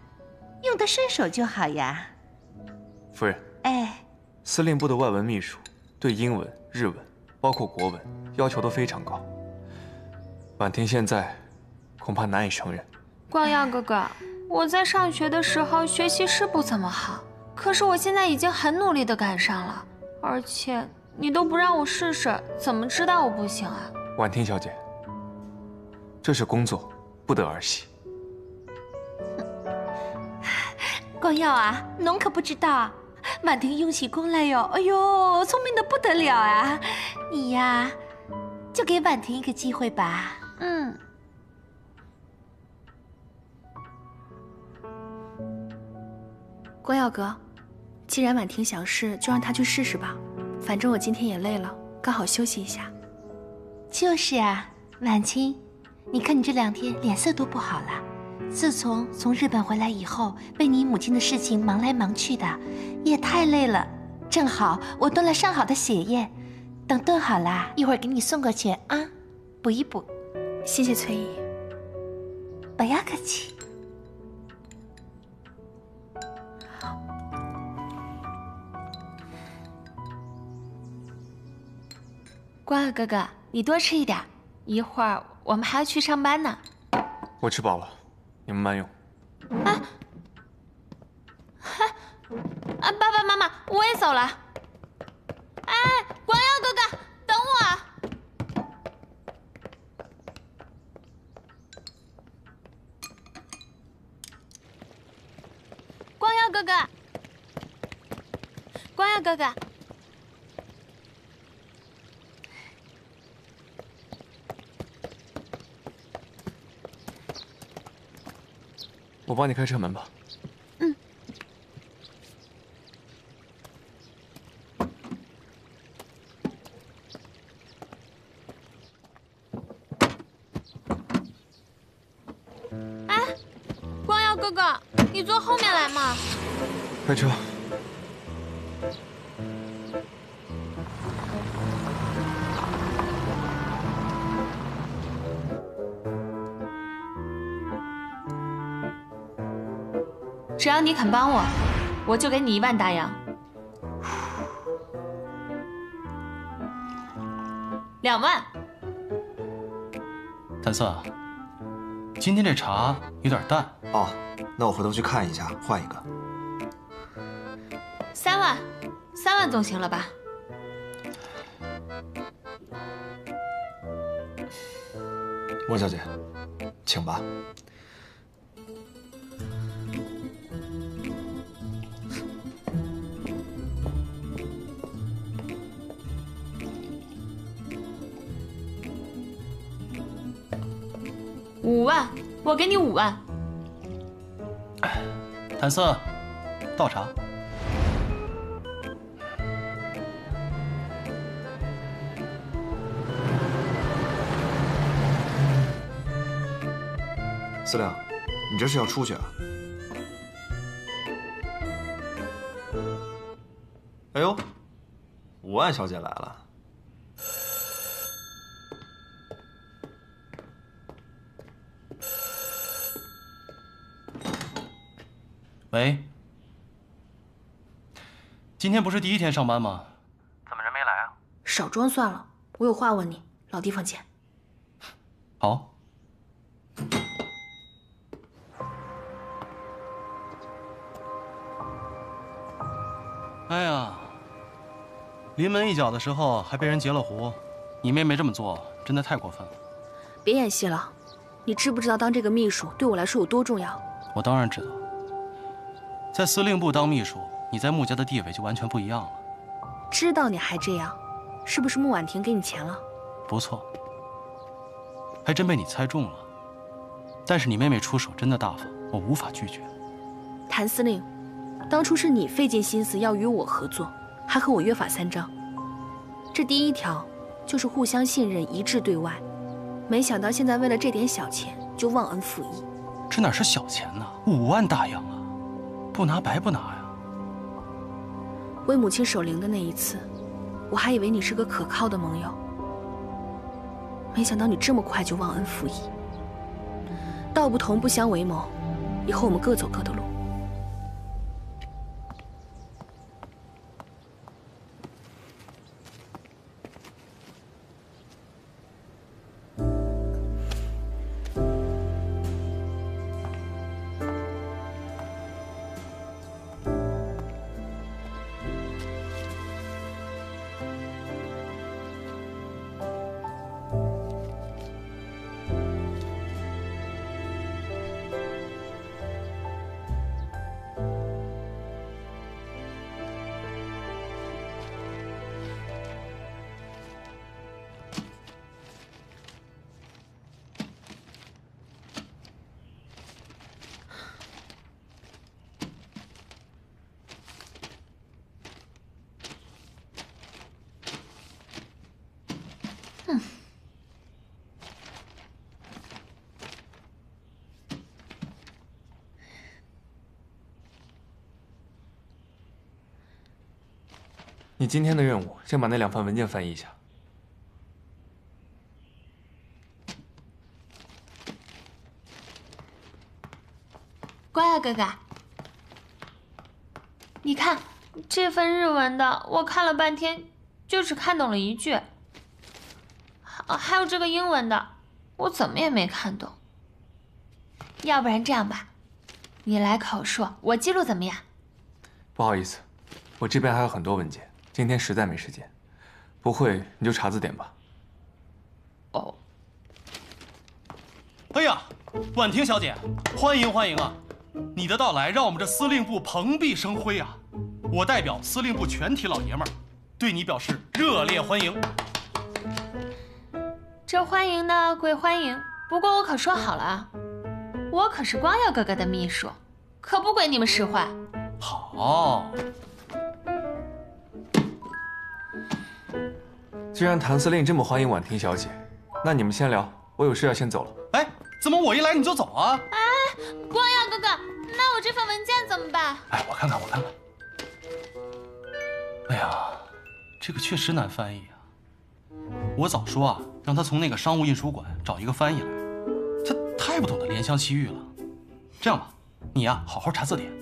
用得顺手就好呀。夫人，哎，司令部的外文秘书对英文、日文，包括国文要求都非常高。婉婷现在恐怕难以胜任。光耀哥哥，我在上学的时候学习是不怎么好，可是我现在已经很努力的赶上了，而且你都不让我试试，怎么知道我不行啊？婉婷小姐，这是工作，不得儿戏。光耀啊，侬可不知道，婉婷用起功来哟，哎呦，聪明的不得了啊！你呀，就给婉婷一个机会吧。嗯。光耀哥，既然婉婷想试，就让她去试试吧。反正我今天也累了，刚好休息一下。就是啊，婉清，你看你这2天脸色都不好了。自从日本回来以后，被你母亲的事情忙来忙去的，也太累了。正好我炖了上好的血液，等炖好了，一会儿给你送过去啊，补一补。谢谢崔姨。不要客气。光耀哥哥，你多吃一点，一会儿我们还要去上班呢。我吃饱了，你们慢用。爸爸妈妈，我也走了。哎，光耀哥哥，等我。光耀哥哥，光耀哥哥。我帮你开车门吧。嗯。哎，光耀哥哥，你坐后面来嘛。开车。只要你肯帮我，我就给你1万大洋。2万。谭色，今天这茶有点淡。哦，那我回头去看一下，换一个。3万，3万总行了吧？莫小姐，请吧。5万，我给你5万。谭色，倒茶。司令，你这是要出去啊？哎呦，5万小姐来了。喂，今天不是第1天上班吗？怎么人没来啊？少装算了，我有话问你，老地方见。好。哎呀，临门一脚的时候还被人截了胡，你妹妹这么做真的太过分了。别演戏了，你知不知道当这个秘书对我来说有多重要？我当然知道。在司令部当秘书，你在穆家的地位就完全不一样了。知道你还这样，是不是穆婉婷给你钱了？不错，还真被你猜中了。但是你妹妹出手真的大方，我无法拒绝。谭司令，当初是你费尽心思要与我合作，还和我约法3章。这第1条就是互相信任，一致对外。没想到现在为了这点小钱就忘恩负义。这哪是小钱呢？5万大洋啊！不拿白不拿呀！为母亲守灵的那一次，我还以为你是个可靠的盟友，没想到你这么快就忘恩负义。道不同不相为谋，以后我们各走各的路。哼。你今天的任务，先把那2份文件翻译一下。光耀哥哥，你看这份日文的，我看了半天，就只看懂了1句。还有这个英文的，我怎么也没看懂。要不然这样吧，你来口述，我记录怎么样？不好意思，我这边还有很多文件。 今天实在没时间，不会你就查字典吧。哦。哎呀，婉婷小姐，欢迎欢迎啊！你的到来让我们这司令部蓬荜生辉啊！我代表司令部全体老爷们儿，对你表示热烈欢迎。这欢迎呢归欢迎，不过我可说好了啊，我可是光耀哥哥的秘书，可不归你们使唤。好。 既然谭司令这么欢迎婉婷小姐，那你们先聊，我有事要先走了。哎，怎么我一来你就走啊？哎，光耀哥哥，那我这份文件怎么办？哎，我看看。哎呀，这个确实难翻译啊！我早说啊，让他从那个商务印书馆找一个翻译来，他太不懂得怜香惜玉了。这样吧，你呀好好查字典，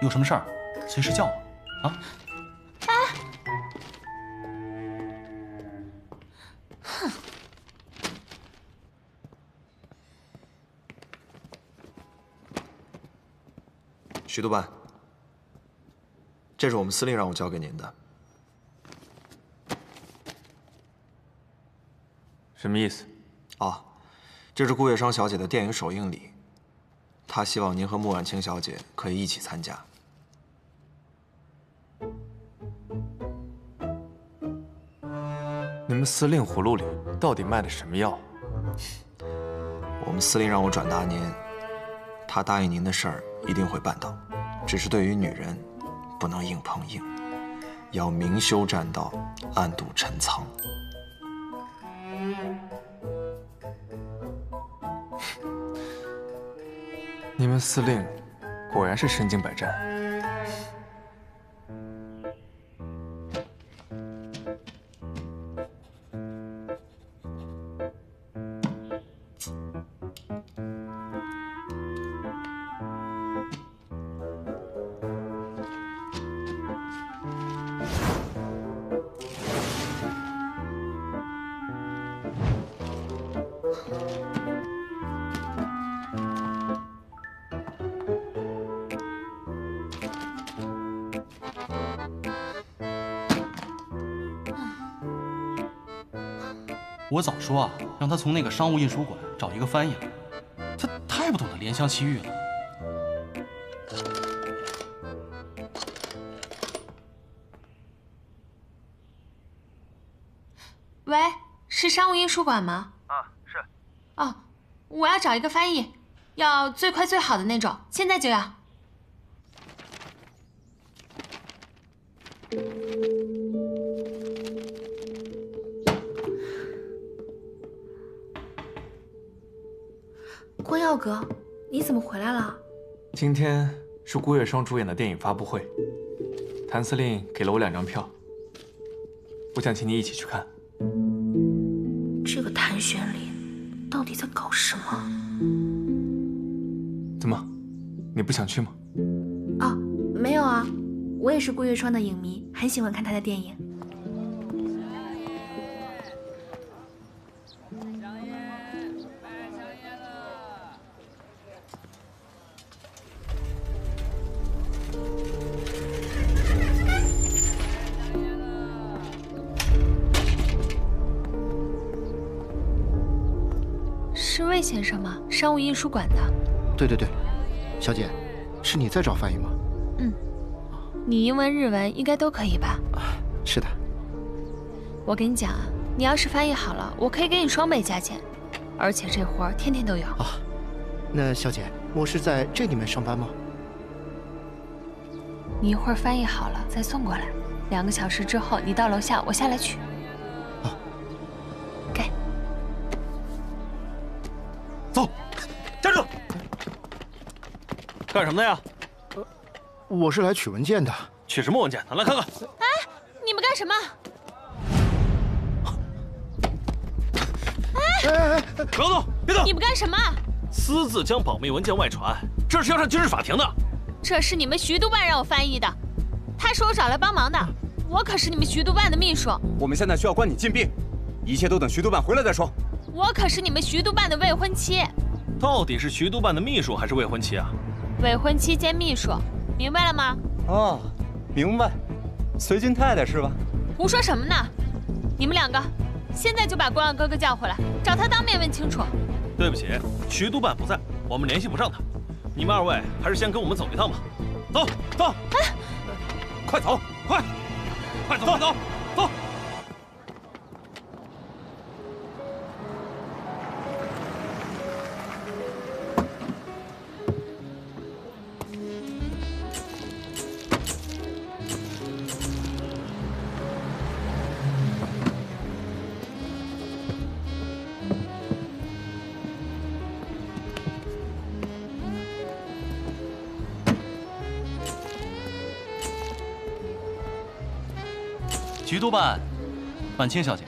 有什么事儿随时叫我啊。哎。 哼！徐督办，这是我们司令让我交给您的。什么意思？啊，这是顾月霜小姐的电影首映礼，她希望您和穆婉清小姐可以一起参加。 你们司令葫芦里到底卖的什么药？我们司令让我转达您，他答应您的事儿一定会办到，只是对于女人，不能硬碰硬，要明修栈道，暗度陈仓。你们司令果然是身经百战。 我早说啊，让他从那个商务印书馆找一个翻译来，他太不懂得怜香惜玉了。喂，是商务印书馆吗？啊，是。哦，我要找一个翻译，要最快最好的那种，现在就要。光耀哥，你怎么回来了？今天是顾月霜主演的电影发布会，谭司令给了我2张票，我想请你一起去看。这个谭玄林到底在搞什么？怎么，你不想去吗？啊，没有啊，我也是顾月霜的影迷，很喜欢看她的电影。是魏先生吗？商务印书馆的。对对对，小姐，是你在找翻译吗？嗯，你英文、日文应该都可以吧？是的。我跟你讲啊，你要是翻译好了，我可以给你双倍价钱，而且这活儿天天都有。啊，那小姐，我是在这里面上班吗？你一会儿翻译好了再送过来，2个小时之后你到楼下，我下来取。啊，给。干什么的呀？我是来取文件的。取什么文件呢？来看看。哎，你们干什么？哎，不要动，别动！你们干什么？私自将保密文件外传，这是要上军事法庭的。这是你们徐督办让我翻译的，他说我找来帮忙的，我可是你们徐督办的秘书。我们现在需要关你禁闭，一切都等徐督办回来再说。我可是你们徐督办的未婚妻。到底是徐督办的秘书还是未婚妻啊？未婚妻兼秘书，明白了吗？哦，明白。随军太太是吧？胡说什么呢？你们两个，现在就把光耀哥哥叫回来，找他当面问清楚。对不起，徐督办不在，我们联系不上他。你们二位还是先跟我们走一趟吧。走走，哎，快走，快走，快走，走。局督办，婉清小姐。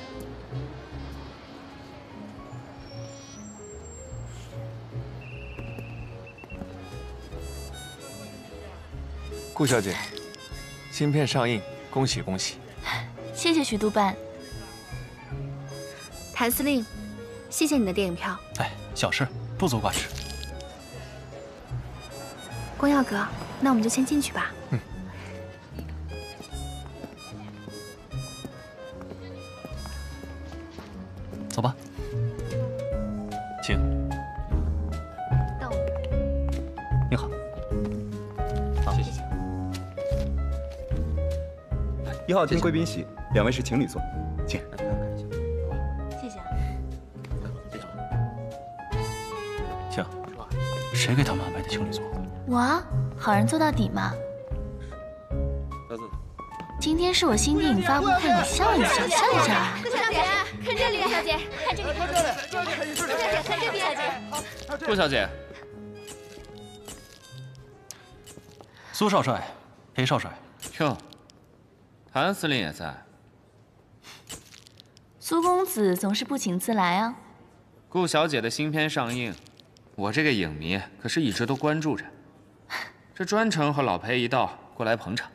顾小姐，新片上映，恭喜恭喜！谢谢徐督办。谭司令，谢谢你的电影票。哎，小事，不足挂齿。光耀哥，那我们就先进去吧。走吧，请。到。你好。好，谢谢。1号厅贵宾席，2位是情侣座，请。谢谢。请。谁给他们安排的情侣座？我啊，好人做到底嘛。今天是我新电影发布会，你笑一笑，笑一笑啊！顾小姐，看这里，顾小姐，看这里，顾小姐，看这里，小姐。顾小姐，苏少帅，裴少帅。哟，谭司令也在。苏公子总是不请自来啊。顾小姐的新片上映，我这个影迷可是一直都关注着，这专程和老裴一道过来捧场。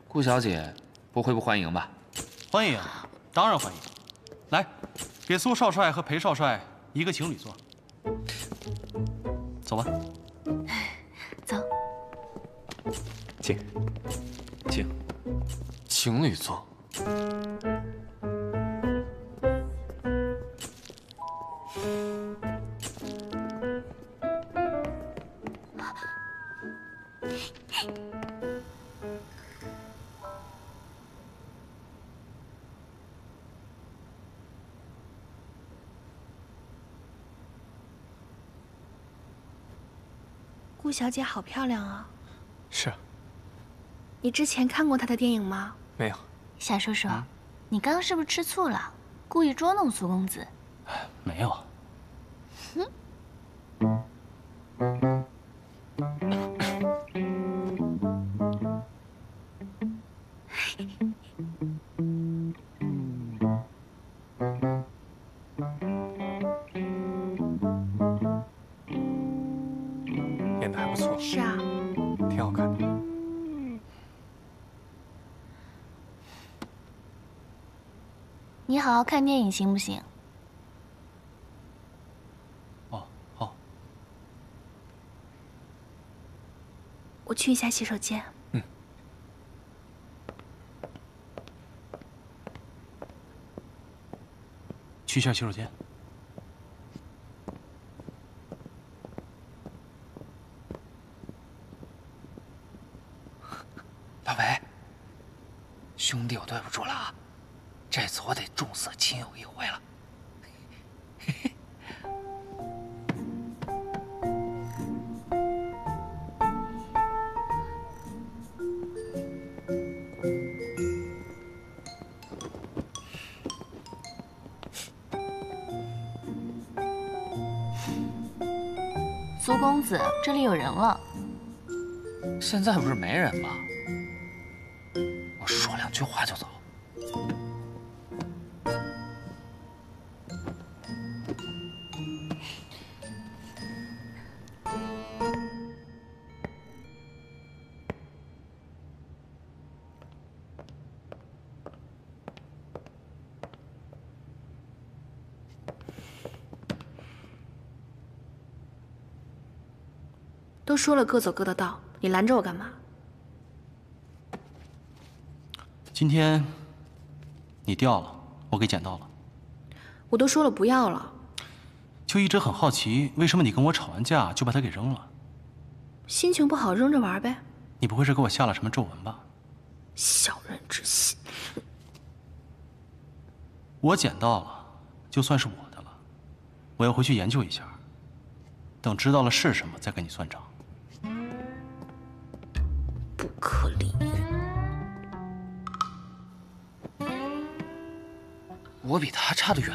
顾小姐不会不欢迎吧？欢迎，当然欢迎。来，给苏少帅和裴少帅一个情侣座。走吧。走。请，请。情侣座。顾小姐好漂亮啊！是。你之前看过她的电影吗？没有。夏叔叔，你刚刚是不是吃醋了？故意捉弄苏公子？没有。演得还不错。是啊。挺好看的。你好好看电影行不行？哦，好。我去一下洗手间。去一下洗手间。老裴，兄弟，我对不住了啊！这次我得重色轻友一回了。苏公子，这里有人了。现在不是没人吗？我说2句话就走。都说了各走各的道，你拦着我干嘛？今天你掉了，我给捡到了。我都说了不要了。就一直很好奇，为什么你跟我吵完架就把它给扔了？心情不好扔着玩呗。你不会是给我下了什么皱纹吧？小人之心。我捡到了，就算是我的了。我要回去研究一下，等知道了是什么再跟你算账。不可理喻。我比他差得远，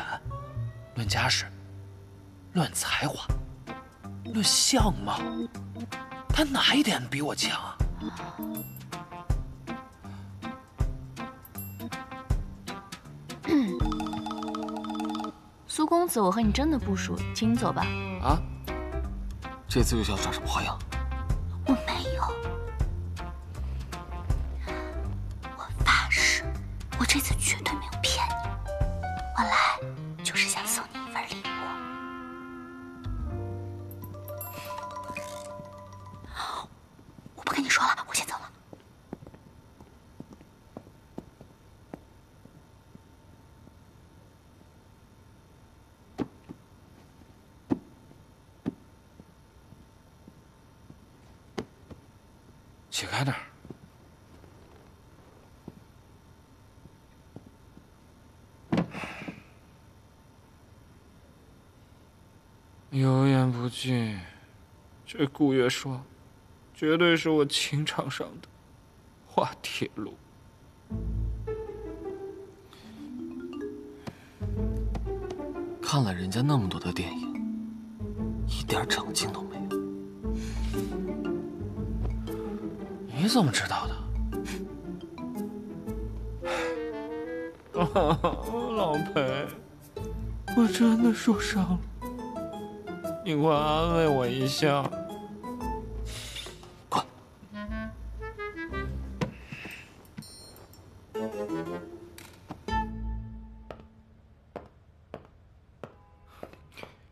论家世，论才华，论相貌，他哪一点比我强啊？苏公子，我和你真的不熟，请你走吧。啊？这次又想耍什么花样？我没有，我发誓，我这次绝对没有骗你。我来就是想送你一份礼物。我不跟你说了，我先走了。起开点儿。油盐不进，这顾月霜，绝对是我情场上的滑铁卢。看了人家那么多的电影，一点长进都没有。你怎么知道的？老裴，我真的受伤了，你快安慰我一下。滚！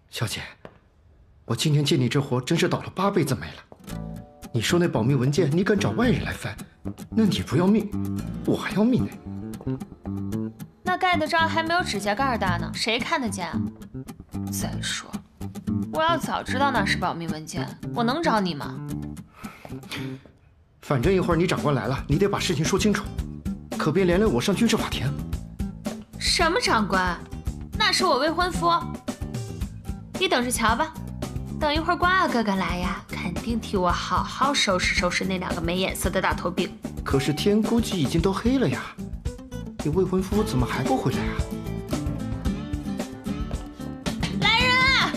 小姐，我今天接你这活真是倒了8辈子霉了。你说那保密文件，你敢找外人来翻，那你不要命，我还要命呢。那盖的章还没有指甲盖大呢，谁看得见啊？再说，我要早知道那是保密文件，我能找你吗？反正一会儿你长官来了，你得把事情说清楚，可别连累我上军事法庭。什么长官？那是我未婚夫。你等着瞧吧，等一会儿关二哥哥来呀，肯定替我好好收拾收拾那2个没眼色的大头饼。可是天估计已经都黑了呀，你未婚夫怎么还不回来啊？来人啊！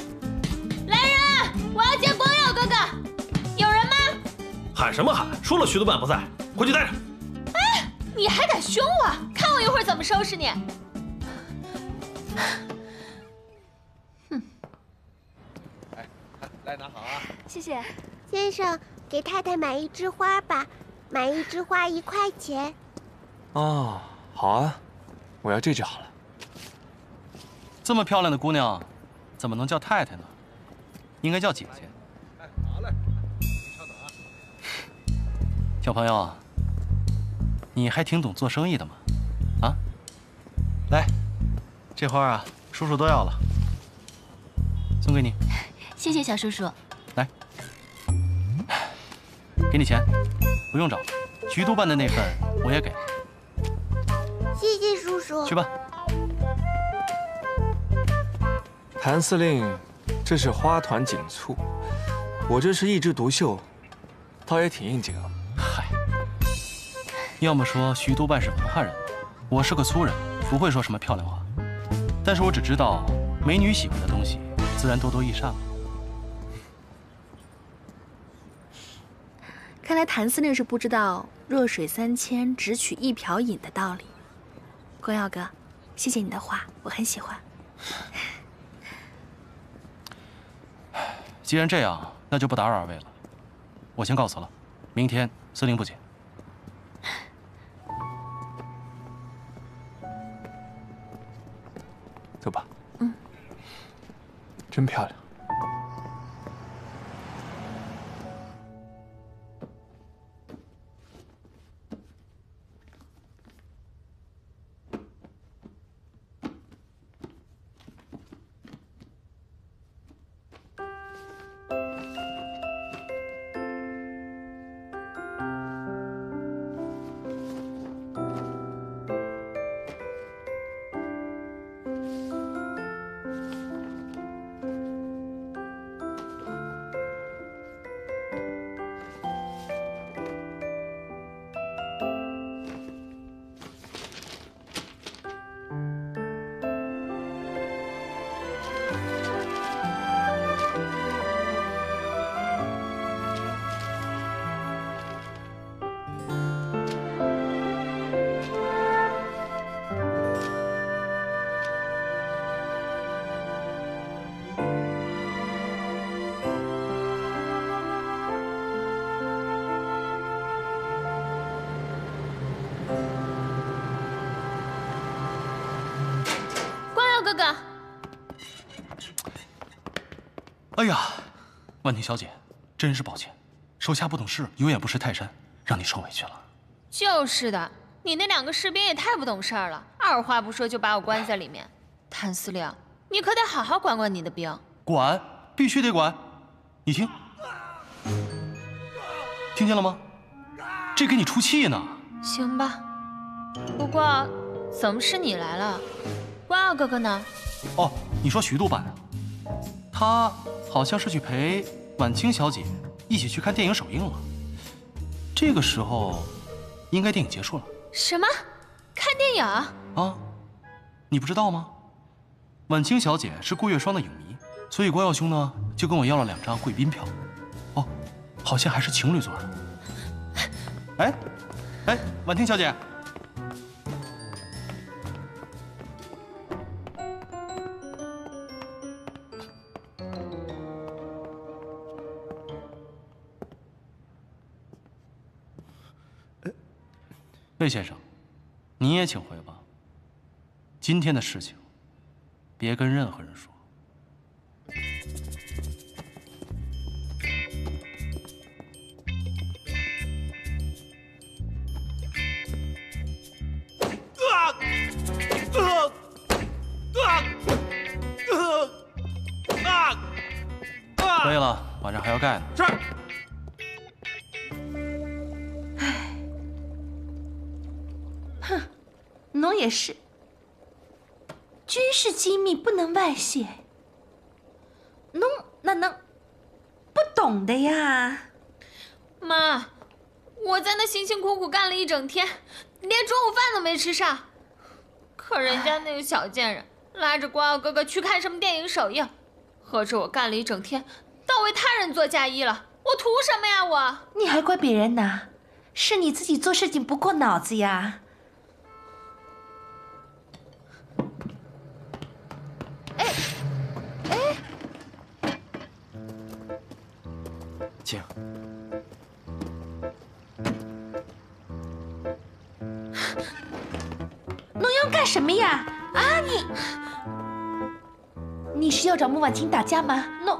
来人啊！我要见光耀哥哥，有人吗？喊什么喊？说了徐督办不在，回去待着。哎，你还敢凶我？看我一会儿怎么收拾你！来拿好啊！谢谢，先生，给太太买一枝花吧，买一枝花1块钱。哦，好啊，我要这就好了。这么漂亮的姑娘，怎么能叫太太呢？应该叫姐姐。好嘞，你稍等啊。小朋友，你还挺懂做生意的嘛？啊，来，这花啊，叔叔都要了，送给你。谢谢小叔叔。来，给你钱，不用找，徐督办的那份我也给。谢谢叔叔。去吧。谭司令，这是花团锦簇，我这是一枝独秀，倒也挺应景啊。嗨，要么说徐督办是文化人，我是个粗人，不会说什么漂亮话。但是我只知道，美女喜欢的东西，自然多多益善嘛。看来谭司令是不知道弱水三千只取一瓢饮的道理。光耀哥，谢谢你的话，我很喜欢。既然这样，那就不打扰二位了，我先告辞了。明天司令部见。走吧。嗯。真漂亮。哥哥，哎呀，婉婷小姐，真是抱歉，手下不懂事，有眼不识泰山，让你受委屈了。就是的，你那2个士兵也太不懂事儿了，二话不说就把我关在里面。谭司令，你可得好好管管你的兵。管，必须得管。你听，听见了吗？这给你出气呢。行吧，不过怎么是你来了？光耀哥哥呢？哦，你说徐督办啊？他好像是去陪婉清小姐一起去看电影首映了。这个时候，应该电影结束了。什么？看电影？啊，你不知道吗？婉清小姐是顾月霜的影迷，所以光耀兄呢就跟我要了2张贵宾票。哦，好像还是情侣座的。哎，婉清小姐。魏先生，您也请回吧。今天的事情，别跟任何人说。可以了，晚上还要盖呢。是。哼，侬也是。军事机密不能外泄，侬哪能不懂的呀？妈，我在那辛辛苦苦干了一整天，连中午饭都没吃上。可人家那个小贱人拉着光耀哥哥去看什么电影首映，合着我干了一整天，倒为他人做嫁衣了。我图什么呀我？你还怪别人呢？是你自己做事情不过脑子呀。静。侬要干什么呀？啊你是要找穆婉清打架吗？侬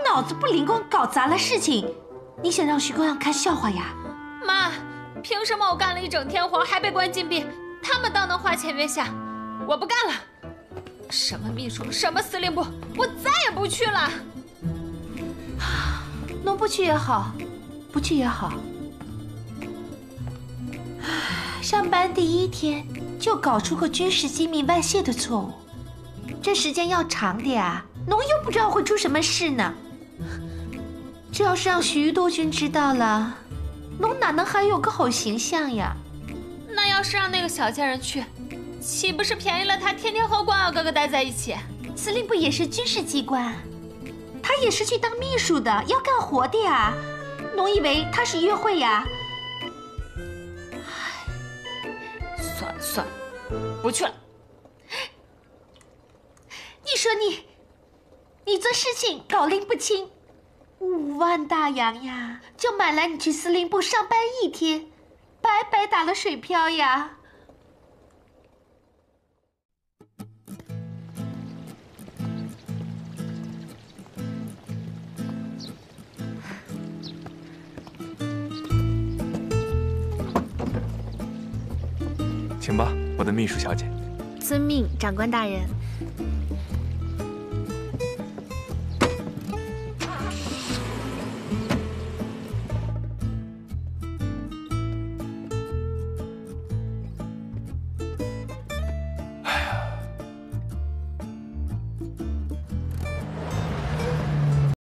脑子不灵光，搞砸了事情。你想让徐光耀看笑话呀？妈，凭什么我干了一整天活还被关禁闭，他们倒能花前月下？我不干了！什么秘书，什么司令部，我再也不去了。侬不去也好，不去也好。上班第1天就搞出个军事机密外泄的错误，这时间要长的呀。侬又不知道会出什么事呢。这要是让徐督军知道了，侬哪能还有个好形象呀？那要是让那个小贱人去，岂不是便宜了他天天和光耀哥哥待在一起？司令部也是军事机关，他也是去当秘书的，要干活的呀。侬以为他是约会呀？算了算了，不去了。你说你做事情搞拎不清，5万大洋呀，就买来你去司令部上班1天，白白打了水漂呀。请吧，我的秘书小姐。遵命，长官大人。